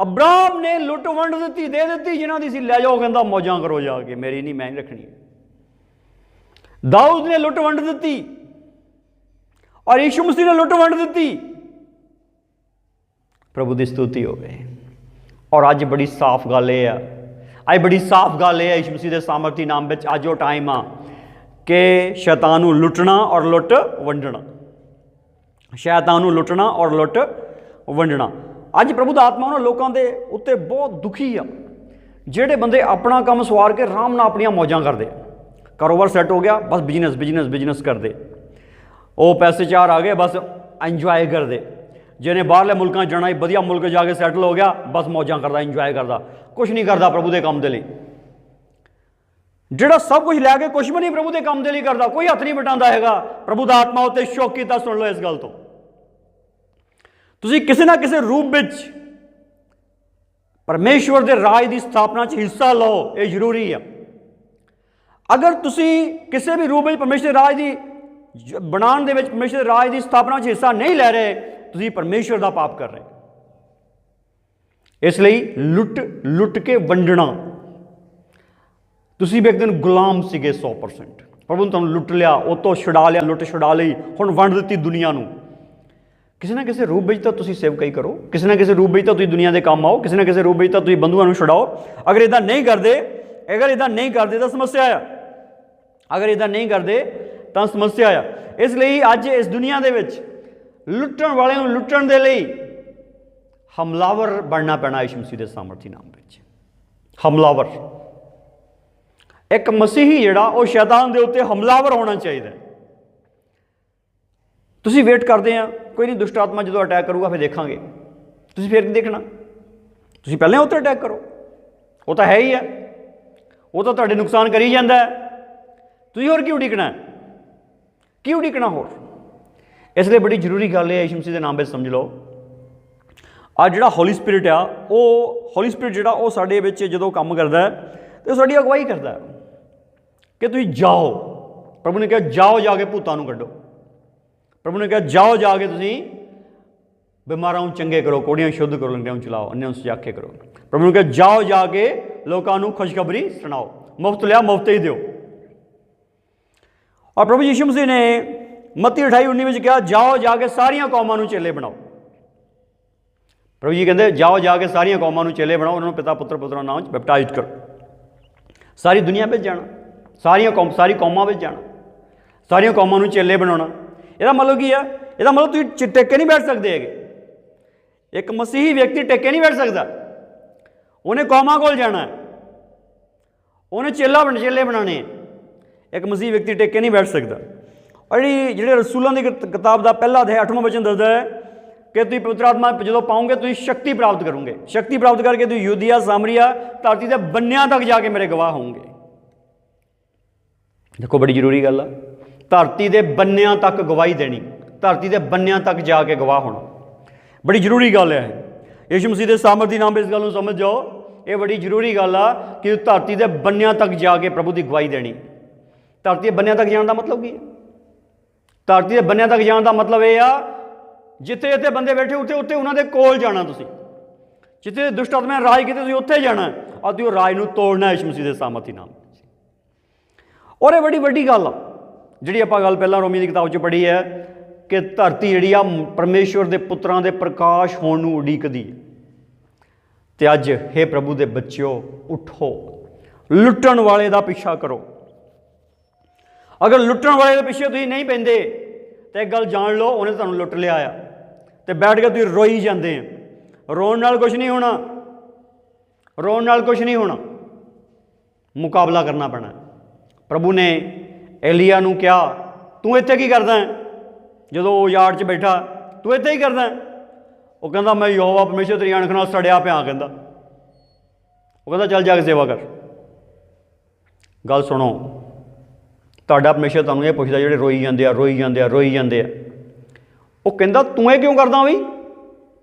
ਅਬਰਾਮ ਨੇ ਲੁੱਟ ਵੰਡ ਦਿੱਤੀ, ਦੇ ਦਿੱਤੀ, ਜਿਨ੍ਹਾਂ ਦੀ ਸੀ ਲੈ ਜਾਓ, ਕਹਿੰਦਾ ਮੌਜਾਂ ਕਰੋ ਜਾ ਕੇ, ਮੇਰੀ ਨਹੀਂ, ਮੈਂ ਨਹੀਂ ਰੱਖਣੀ। ਦਾਊਦ ਨੇ ਲੁੱਟ ਵੰਡ ਦਿੱਤੀ, ਔਰ ਯਿਸੂ ਮਸੀਹ ਨੇ ਲੁੱਟ ਵੰਡ ਦਿੱਤੀ। ਪ੍ਰਭੂ ਦੀ ਸਤੁਤੀ ਹੋਵੇ। ਔਰ ਅੱਜ ਬੜੀ ਸਾਫ਼ ਗੱਲ ਇਹ ਆ, ਯਿਸੂ ਮਸੀਹ ਦੇ ਸਾਮਰਥੀ ਨਾਮ ਵਿੱਚ ਅੱਜ ਉਹ ਟਾਈਮ ਆ ਕਿ ਸ਼ੈਤਾਨ ਨੂੰ ਲੁੱਟਣਾ ਔਰ ਲੁੱਟ ਵੰਡਣਾ, ਸ਼ੈਤਾਨ ਨੂੰ ਲੁੱਟਣਾ ਔਰ ਲੁੱਟ ਵੰਡਣਾ। ਅੱਜ ਪ੍ਰਭੂ ਦਾ ਆਤਮਾ ਉਹਨਾਂ ਲੋਕਾਂ ਦੇ ਉੱਤੇ ਬਹੁਤ ਦੁਖੀ ਆ ਜਿਹੜੇ ਬੰਦੇ ਆਪਣਾ ਕੰਮ ਸਵਾਰ ਕੇ ਆਰਾਮ ਨਾਲ ਆਪਣੀਆਂ ਮੌਜਾਂ ਕਰਦੇ, ਕਾਰੋਬਾਰ ਸੈੱਟ ਹੋ ਗਿਆ, ਬਸ ਬਿਜਨਸ ਕਰਦੇ, ਉਹ ਪੈਸੇ ਚਾਰ ਆ ਗਏ, ਬਸ ਇੰਜੋਏ ਕਰਦੇ। ਜਿਹਨੇ ਬਾਹਰਲੇ ਮੁਲਕਾਂ 'ਚ ਜਾਣਾ, ਵਧੀਆ ਮੁਲਕ ਜਾ ਕੇ ਸੈਟਲ ਹੋ ਗਿਆ, ਬਸ ਮੌਜਾਂ ਕਰਦਾ, ਇੰਜੋਏ ਕਰਦਾ, ਕੁਛ ਨਹੀਂ ਕਰਦਾ ਪ੍ਰਭੂ ਦੇ ਕੰਮ ਦੇ ਲਈ। ਜਿਹੜਾ ਸਭ ਕੁਝ ਲੈ ਕੇ ਕੁਛ ਵੀ ਨਹੀਂ ਪ੍ਰਭੂ ਦੇ ਕੰਮ ਦੇ ਲਈ ਕਰਦਾ, ਕੋਈ ਹੱਥ ਨਹੀਂ ਵਟਾਉਂਦਾ ਹੈਗਾ। ਪ੍ਰਭੂ ਦਾ ਆਤਮਾ ਉੱਤੇ ਸ਼ੌਕ ਕੀਤਾ। ਸੁਣ ਲਓ ਇਸ ਗੱਲ ਤੋਂ, ਤੁਸੀਂ ਕਿਸੇ ਨਾ ਕਿਸੇ ਰੂਪ ਵਿੱਚ ਪਰਮੇਸ਼ਵਰ ਦੇ ਰਾਜ ਦੀ ਸਥਾਪਨਾ 'ਚ ਹਿੱਸਾ ਲਓ, ਇਹ ਜ਼ਰੂਰੀ ਆ। ਅਗਰ ਤੁਸੀਂ ਕਿਸੇ ਵੀ ਰੂਪ ਵਿੱਚ ਪਰਮੇਸ਼ਰ ਦੇ ਰਾਜ ਦੀ ਬਣਾਉਣ ਦੇ ਵਿੱਚ, ਪਰਮੇਸ਼ਰ ਦੇ ਰਾਜ ਦੀ ਸਥਾਪਨਾ 'ਚ ਹਿੱਸਾ ਨਹੀਂ ਲੈ ਰਹੇ, ਤੁਸੀਂ ਪਰਮੇਸ਼ਵਰ ਦਾ ਪਾਪ ਕਰ ਰਹੇ। ਇਸ ਲਈ ਲੁੱਟ ਕੇ ਵੰਡਣਾ। ਤੁਸੀਂ ਵੀ ਇੱਕ ਦਿਨ ਗੁਲਾਮ ਸੀਗੇ 100%, ਪ੍ਰਭੂ ਨੇ ਤੁਹਾਨੂੰ ਲੁੱਟ ਲਿਆ, ਉਹ ਤੋਂ ਛੁਡਾ ਲਿਆ, ਲੁੱਟ ਛੁਡਾ ਲਈ, ਹੁਣ ਵੰਡ ਦਿੱਤੀ ਦੁਨੀਆ ਨੂੰ। ਕਿਸੇ ਨਾ ਕਿਸੇ ਰੂਪ ਵਿੱਚ ਤਾਂ ਤੁਸੀਂ ਸੇਵਕਾਈ ਕਰੋ, ਕਿਸੇ ਨਾ ਕਿਸੇ ਰੂਪ ਵਿੱਚ ਤਾਂ ਤੁਸੀਂ ਦੁਨੀਆ ਦੇ ਕੰਮ ਆਓ, ਕਿਸੇ ਨਾ ਕਿਸੇ ਰੂਪ ਵਿੱਚ ਤਾਂ ਤੁਸੀਂ ਬੰਧੂਆਂ ਨੂੰ ਛੁਡਾਓ। ਅਗਰ ਇੱਦਾਂ ਨਹੀਂ ਕਰਦੇ ਤਾਂ ਸਮੱਸਿਆ ਆ। ਅਗਰ ਇੱਦਾਂ ਨਹੀਂ ਕਰਦੇ ਤਾਂ ਸਮੱਸਿਆ ਆ। ਇਸ ਲਈ ਅੱਜ ਇਸ ਦੁਨੀਆ ਦੇ ਵਿੱਚ ਲੁੱਟਣ ਵਾਲਿਆਂ ਨੂੰ ਲੁੱਟਣ ਦੇ ਲਈ ਹਮਲਾਵਰ ਬਣਨਾ ਪੈਣਾ ਯਿਸੂ ਮਸੀਹ ਦੇ ਸਾਮਰਥੀ ਨਾਮ ਵਿੱਚ। ਹਮਲਾਵਰ, ਇੱਕ ਮਸੀਹੀ ਜਿਹੜਾ ਉਹ ਸ਼ੈਤਾਨ ਦੇ ਉੱਤੇ ਹਮਲਾਵਰ ਹੋਣਾ ਚਾਹੀਦਾ। ਤੁਸੀਂ ਵੇਟ ਕਰਦੇ ਆ, ਕੋਈ ਨਹੀਂ, ਦੁਸ਼ਟ ਆਤਮਾ ਜਦੋਂ ਅਟੈਕ ਕਰੂਗਾ ਫਿਰ ਦੇਖਾਂਗੇ। ਤੁਸੀਂ ਫਿਰ ਕੀ ਦੇਖਣਾ? ਤੁਸੀਂ ਪਹਿਲਾਂ ਉੱਤੇ ਅਟੈਕ ਕਰੋ, ਉਹ ਤਾਂ ਹੈ ਹੀ ਹੈ, ਉਹ ਤਾਂ ਤੁਹਾਡੇ ਨੁਕਸਾਨ ਕਰੀ ਜਾਂਦਾ ਹੈ। ਤੁਸੀਂ ਹੋਰ ਕੀ ਉਡੀਕਣਾ ਹੋਰ? ਇਸ ਲਈ ਬੜੀ ਜ਼ਰੂਰੀ ਗੱਲ ਹੈ, ਯਿਸੂ ਮਸੀਹ ਦੇ ਨਾਮ ਵਿੱਚ ਸਮਝ ਲਓ। ਆ ਜਿਹੜਾ ਹੋਲੀ ਸਪਿਰਿਟ ਆ, ਉਹ ਹੋਲੀ ਸਪਿਰਿਟ ਜਿਹੜਾ ਉਹ ਸਾਡੇ ਵਿੱਚ ਜਦੋਂ ਕੰਮ ਕਰਦਾ ਤੇ ਸਾਡੀ ਅਗਵਾਈ ਕਰਦਾ ਕਿ ਤੁਸੀਂ ਜਾਓ। ਪ੍ਰਭੂ ਨੇ ਕਿਹਾ ਜਾਓ, ਜਾ ਕੇ ਭੂਤਾਂ ਨੂੰ ਕੱਢੋ। ਪ੍ਰਭੂ ਨੇ ਕਿਹਾ ਜਾਓ, ਜਾ ਕੇ ਤੁਸੀਂ ਬਿਮਾਰਾਂ ਨੂੰ ਚੰਗੇ ਕਰੋ, ਕੋੜੀਆਂ ਸ਼ੁੱਧ ਕਰੋ, ਲੰਗੜਿਆਂ ਨੂੰ ਚਲਾਓ, ਅੰਨ੍ਹਿਆਂ ਨੂੰ ਸੁਜਾਖੇ ਕਰੋ। ਪ੍ਰਭੂ ਨੇ ਕਿਹਾ ਜਾਓ, ਜਾ ਕੇ ਲੋਕਾਂ ਨੂੰ ਖੁਸ਼ਖਬਰੀ ਸੁਣਾਓ, ਮੁਫਤ ਲਿਆ ਮੁਫਤ ਹੀ ਦਿਓ। ਔਰ ਪ੍ਰਭੂ ਯਿਸੂ ਮਸੀਹ ਨੇ ਮੱਤੀ 28:19 ਵਿੱਚ ਕਿਹਾ ਜਾਓ, ਜਾ ਕੇ ਸਾਰੀਆਂ ਕੌਮਾਂ ਨੂੰ ਚੇਲੇ ਬਣਾਓ। ਪ੍ਰਭੂ ਜੀ ਕਹਿੰਦੇ ਜਾਓ, ਜਾ ਕੇ ਸਾਰੀਆਂ ਕੌਮਾਂ ਨੂੰ ਚੇਲੇ ਬਣਾਓ, ਉਹਨਾਂ ਨੂੰ ਪਿਤਾ ਪੁੱਤਰ ਪਵਿੱਤਰ ਨਾਮ 'ਚ ਬੈਪਟਾਈਜ਼ ਕਰੋ। ਸਾਰੀ ਦੁਨੀਆ ਵਿੱਚ ਜਾਣਾ, ਸਾਰੀ ਕੌਮਾਂ ਵਿੱਚ ਜਾਣਾ, ਸਾਰੀਆਂ ਕੌਮਾਂ ਨੂੰ ਚੇਲੇ ਬਣਾਉਣਾ। ਇਹਦਾ ਮਤਲਬ ਕੀ ਆ? ਇਹਦਾ ਮਤਲਬ ਤੁਸੀਂ ਟਿੱਕੇ ਨਹੀਂ ਬੈਠ ਸਕਦੇ ਹੈਗੇ। ਇੱਕ ਮਸੀਹੀ ਵਿਅਕਤੀ ਟਿੱਕੇ ਨਹੀਂ ਬੈਠ ਸਕਦਾ, ਉਹਨੇ ਕੌਮਾਂ ਕੋਲ ਜਾਣਾ, ਉਹਨੇ ਚੇਲੇ ਬਣਾਉਣੇ। ਇੱਕ ਮਸੀਹੀ ਵਿਅਕਤੀ ਟਿੱਕੇ ਨਹੀਂ ਬੈਠ ਸਕਦਾ। ਔਰ ਜਿਹੜੇ ਰਸੂਲਾਂ ਦੀ ਕਿਤਾਬ ਦਾ ਪਹਿਲਾ ਅਧਿਆਇ 8ਵਾਂ ਵਚਨ ਦੱਸਦਾ ਹੈ ਕਿ ਤੁਸੀਂ ਪਵਿੱਤਰ ਆਤਮਾ ਜਦੋਂ ਪਾਓਗੇ ਤੁਸੀਂ ਸ਼ਕਤੀ ਪ੍ਰਾਪਤ ਕਰੋਗੇ। ਸ਼ਕਤੀ ਪ੍ਰਾਪਤ ਕਰਕੇ ਤੁਸੀਂ ਯੂਦੀਆ, ਸਾਮਰੀਆ, ਧਰਤੀ ਦੇ ਬੰਨਿਆਂ ਤੱਕ ਜਾ ਕੇ ਮੇਰੇ ਗਵਾਹ ਹੋਵੋਗੇ। ਦੇਖੋ ਬੜੀ ਜ਼ਰੂਰੀ ਗੱਲ ਆ, ਧਰਤੀ ਦੇ ਬੰਨਿਆਂ ਤੱਕ ਗਵਾਹੀ ਦੇਣੀ, ਧਰਤੀ ਦੇ ਬੰਨਿਆਂ ਤੱਕ ਜਾ ਕੇ ਗਵਾਹ ਹੋਣਾ, ਬੜੀ ਜ਼ਰੂਰੀ ਗੱਲ ਹੈ। ਯਿਸੂ ਮਸੀਹ ਦੇ ਸਾਮਰਥੀ ਨਾਮ ਵਿੱਚ ਇਸ ਗੱਲ ਨੂੰ ਸਮਝ ਜਾਓ, ਇਹ ਬੜੀ ਜ਼ਰੂਰੀ ਗੱਲ ਆ ਕਿ ਧਰਤੀ ਦੇ ਬੰਨਿਆਂ ਤੱਕ ਜਾ ਕੇ ਪ੍ਰਭੂ ਦੀ ਗਵਾਹੀ ਦੇਣੀ। ਧਰਤੀ ਦੇ ਬੰਨਿਆਂ ਤੱਕ ਜਾਣ ਦਾ ਮਤਲਬ ਕੀ ਹੈ? ਧਰਤੀ ਦੇ ਬੰਨਿਆਂ ਤੱਕ ਜਾਣ ਦਾ ਮਤਲਬ ਇਹ ਆ ਜਿੱਥੇ ਜਿੱਥੇ ਬੰਦੇ ਬੈਠੇ ਉੱਥੇ ਉਹਨਾਂ ਦੇ ਕੋਲ ਜਾਣਾ। ਤੁਸੀਂ ਜਿੱਥੇ ਦੁਸ਼ਟ ਆਤਮਾ ਨੇ ਰਾਜ ਕੀਤੇ ਤੁਸੀਂ ਉੱਥੇ ਜਾਣਾ, ਔਰ ਤੁਸੀਂ ਉਹ ਰਾਜ ਨੂੰ ਤੋੜਨਾ ਯਿਸੂ ਮਸੀਹ ਦੇ ਸਾਮਰਥੀ ਨਾਮ। ਔਰ ਇਹ ਬੜੀ ਵੱਡੀ ਗੱਲ ਆ ਜਿਹੜੀ ਆਪਾਂ ਗੱਲ ਪਹਿਲਾਂ ਰੋਮੀ ਦੀ ਕਿਤਾਬ 'ਚ ਪੜ੍ਹੀ ਹੈ ਕਿ ਧਰਤੀ ਜਿਹੜੀ ਆ ਪਰਮੇਸ਼ਵਰ ਦੇ ਪੁੱਤਰਾਂ ਦੇ ਪ੍ਰਕਾਸ਼ ਹੋਣ ਨੂੰ ਉਡੀਕਦੀ ਹੈ। ਅਤੇ ਅੱਜ ਹੇ ਪ੍ਰਭੂ ਦੇ ਬੱਚਿਓ, ਉੱਠੋ, ਲੁੱਟਣ ਵਾਲੇ ਦਾ ਪਿੱਛਾ ਕਰੋ। ਅਗਰ ਲੁੱਟਣ ਵਾਲੇ ਦੇ ਪਿੱਛੇ ਤੁਸੀਂ ਨਹੀਂ ਪੈਂਦੇ ਤਾਂ ਇੱਕ ਗੱਲ ਜਾਣ ਲਓ, ਉਹਨੇ ਤੁਹਾਨੂੰ ਲੁੱਟ ਲਿਆ ਆ। तो बैठ के तुम रोई जाते हैं। रोन नाल कुछ नहीं होना, रोन नाल कुछ नहीं होना, मुकाबला करना पैना। प्रभु ने एलिया नूं कहा, तू इत्थे की करदा है? जदों वो यार्ड च बैठा, तू इत्थे ही करदा है? वो कहंदा मैं यहोवा परमेश्वर तेरी अणख नाल सड़िया पिया। कहंदा वो कहंदा चल जाके सेवा कर। गल सुनो, तुहाडा परमेश्वर तुहानूं ये पुछदा जिहड़े रोई जांदे आ, रोई जांदे आ, रोई जांदे आ, वो कहंदा तू ये क्यों करदा बई?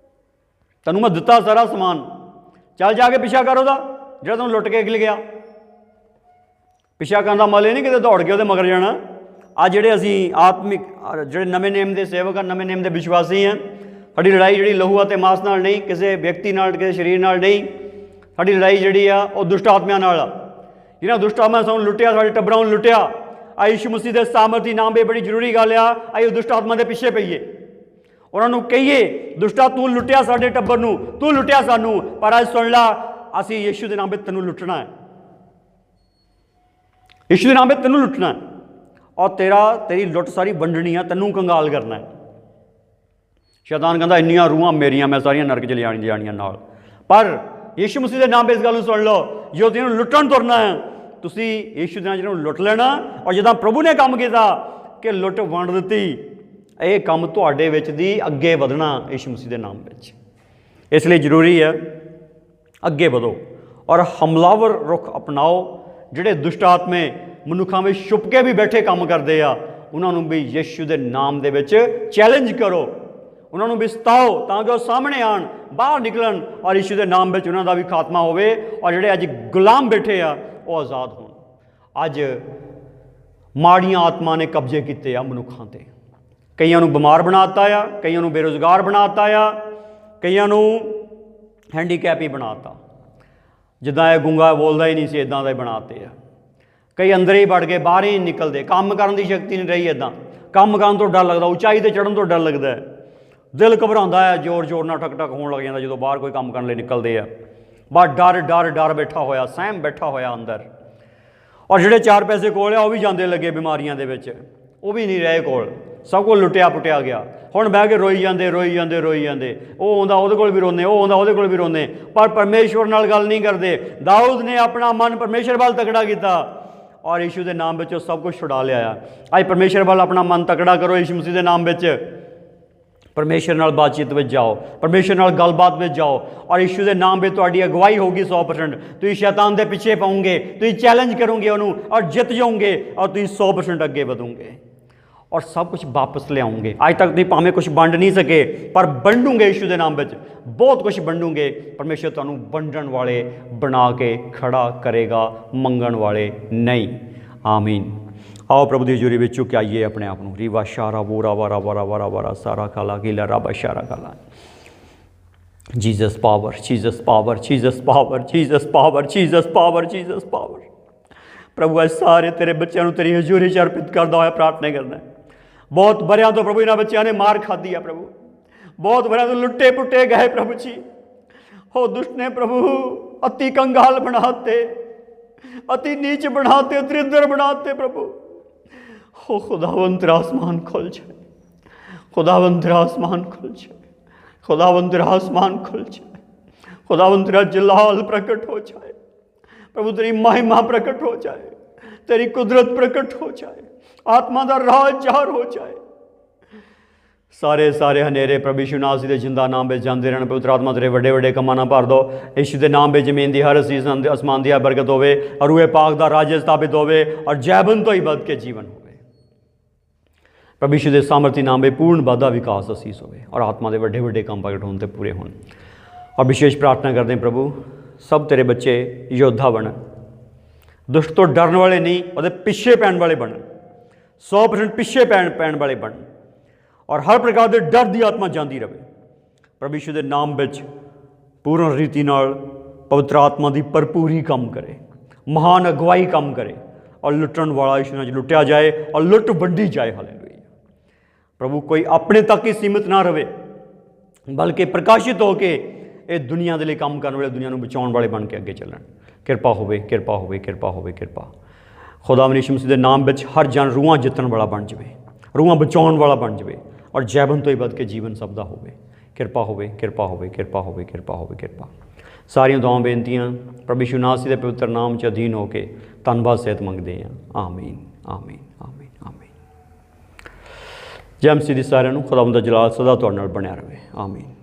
तैनूं मैं दित्ता सारा समान, चल जाके पिछा कर उहदा जिहड़ा तैनूं लुट के निकल गया। पिछा करन दा मतलब नहीं किते दौड़ के उहदे मगर जाना। आ जिहड़े असीं आत्मिक जिहड़े नवें नेम दे सेवक आ, नवें नेम दे विश्वासी हैं, साडी लड़ाई जिहड़ी लहू अते मास नाल नहीं, किसी व्यक्ति नाल, किसी शरीर नाल नहीं। साडी लड़ाई जिहड़ी आ वो दुष्ट आत्मावां नाल आ, जिन्हां दुष्ट आत्मावां सानूं लुटिया, साडे टब्बरां नूं लुटिया। आ यीशु मसीह दे सामर्थी नाम पे बड़ी जरूरी गल आ, आइए दुष्ट आत्मा दे पिछे पईए, उन्हां नूं कहिए दुष्टा तू लुटिया साडे टब्बर नूं, तू लुटिया सानूं, पर अज सुन ला असीं यीशु दे नाम पे तैनूं लुटना है, यीशु के नाम पे तेनों लुटना है और तेरी लुट सारी वंडनी है, तेनों कंगाल करना है। शैतान कहता इन्नियां रूहां मेरियां, मैं सारियां नरक च ले जानियां नाल। पर यीशु मसीह के नाम पे इस गल सुन लो, जो तिन्हों लुटन तुरना है, तुसी यीशु के नाम लुट लेना। और जिद्दां प्रभु ने काम किया कि लुट वंड दी, ये काम तुहाडे विच दी अगे वधना यीशु मसीह के नाम विच। इसलिए जरूरी है अगे वधो और हमलावर रुख अपनाओ। जिहड़े दुष्ट आत्मे मनुखां में छुप के भी बैठे काम करते आ, उन्होंने भी यीशु के नाम दे विच चैलेंज करो, उन्होंने भी सताओ ताकि वो सामने आन, बाहर निकलन और यीशु के नाम में उन्हों का भी खात्मा होवे और जिहड़े अज गुलाम बैठे आ वो आज़ाद होण। अज माड़ियां आत्मा ने कब्जे किए आ मनुखां ते, कईयां नूं बीमार बनाता आ, कईयां नूं बेरोजगार बनाता आ, कईयां नूं हैंडीकैप ही बनाता, जिद्दां ये गुंगा बोलदा ही नहीं सी इदां दा ही बनाते आ। कई अंदर ही वड़ के बाहर ही नहीं निकलते, काम करने की शक्ति नहीं रही, इदां काम करन तो डर लगता, उचाई ते चढ़न तो डर लगता है, दिल घबरांदा है, जोर जोर नाल ठक ठक होण लग जांदा जो बाहर कोई काम करने निकलते हैं। बस डर डर डर बैठा होया, सहम बैठा होया अंदर। और जिहड़े चार पैसे कोल आ वो भी जांदे लगे बीमारियां दे विच, वो भी नहीं रहे कोल, सब कुछ लुटिया पुटिया गया। हुण बह के रोई जांदे रोई जांदे रोई जांदे, वो आउंदा उहदे कोल भी रोंदे, वो आउंदा उहदे कोल भी रोंदे, पर परमेश्वर नाल गल नहीं करते। दाऊद ने अपना मन परमेश्वर वाल तकड़ा किया और यीशु के नाम विच सब कुछ छुड़ा लिया। अज परमेश्वर वाल अपना मन तकड़ा करो, यीशु मसीह के नाम विच परमेश्वर नाल बातचीत में जाओ, परमेश्वर नाल गलबात में जाओ और यीशु के नाम में तुहाडी अगवाई होगी 100%। तुसीं शैतान के पीछे पाओगे, तुसीं चैलेंज करोगे उन्होंने और जित जाओगे और तुसीं 100% अगे बढ़ोगे और सब कुछ वापस ले आओगे। अज तक तुसीं भावें कुछ वंड नहीं सके पर वंडोगे यीशु के नाम में, बहुत कुछ वंडोगे। परमेश्वर तुहानूं वंडण वाले बना के खड़ा करेगा, मंगण वाले नहीं। आमीन। आओ प्रभु की हजूरी में चुक आइए अपने आप को। रीवा शारा बोरा वारा वारा वारा वारा सारा काला गीला राबा शारा काला। Jesus power, Jesus power, Jesus power, Jesus power, Jesus power, Jesus power. प्रभु आज सारे तेरे बच्चों को तेरी हजूरी च अर्पित करता हुआ प्रार्थना करना है। बहुत बरिया तो प्रभु इन्होंने बच्चों ने मार खाधी है प्रभु, बहुत बरिया तो लुट्टे पुट्टे गए प्रभु जी। हो दुष्ट ने प्रभु अति कंगाल बनाते, अति नीच बनाते, दरिद्र बनाते प्रभु। हो खुदावंत आसमान खुल जाए, खुदावंत आसमान खुल जाए, खुदावंत आसमान खुल जाए, खुदावंत जलाल प्रकट हो जाए प्रभु, तेरी महिमा प्रकट हो जाए, तेरी कुदरत प्रकट हो जाए, आत्मा का राज जाहिर हो जाए। सारे सारे हनेरे प्रभु यीशु नासरी दे जिंदा नाम में जाते रहने। पवित्र आत्मा तेरे वड्डे वड्डे कमां नाल भर दो। यीशु के नाम में जमीन की हर असीस आसमान की बरकत होवे और रूए पाक का राज स्थापित होवे और जैबन तो ही बद के जीवन होवे। प्रभु यीशु के सामर्थी नाम में पूर्ण वाधा विकास असीस होवे और आत्मा के वड्डे वड्डे काम प्रगट होने पूरे होने। और विशेष प्रार्थना करते हैं प्रभु सब तेरे बच्चे योद्धा बन, दुष्ट तो डरन वाले नहीं और पिछे पैन वाले बन, 100% पिछे पैन वाले बन और हर प्रकार के डर की आत्मा जाती रहे। प्रभु यीशु के नाम में पूर्ण रीति नाल पवित्र आत्मा की भरपूरी काम करे, महान अगवाई काम करे और लुटन वाला यीशु नाल लुटिया जाए और लुट वंडी जाए। हालेलुया। प्रभु कोई अपने तक ही सीमित ना रहे बल्कि प्रकाशित होके ये दुनिया के लिए काम करने वाले, दुनिया को बचाने वाले बन के अगे चलन। किरपा होवे, किरपा होवे, किरपा होवे, किरपा। खुदा यीशु मसीह के नाम में हर जन रूहां जितन वाला बन जाए, रूहां बचाने वाला बन जाए और जैबन तो ही बद के जीवन सबदा होवे। ਕਿਰਪਾ ਹੋਵੇ, ਕਿਰਪਾ ਹੋਵੇ, ਕਿਰਪਾ ਹੋਵੇ, ਕਿਰਪਾ ਹੋਵੇ, ਕਿਰਪਾ। ਸਾਰੀਆਂ ਦੁਆਵਾਂ ਬੇਨਤੀਆਂ ਪ੍ਰਭੂ ਯਿਸੂ ਨਾਸਰੀ ਦੇ ਪਵਿੱਤਰ ਨਾਮ 'ਚ ਅਧੀਨ ਹੋ ਕੇ ਧੰਨਵਾਦ ਸਹਿਤ ਮੰਗਦੇ ਹਾਂ। ਆਮੀਨ, ਆਮੀਨ, ਆਮੀਨ, ਆਮੀਨ। ਜੈ ਮਸੀਹ ਦੀ। ਸਾਰਿਆਂ ਨੂੰ ਖੁਦਾਵੰਦ ਦਾ ਜਲਾਲ ਸਦਾ ਤੁਹਾਡੇ ਨਾਲ ਬਣਿਆ ਰਹੇ। ਆਮੀਨ।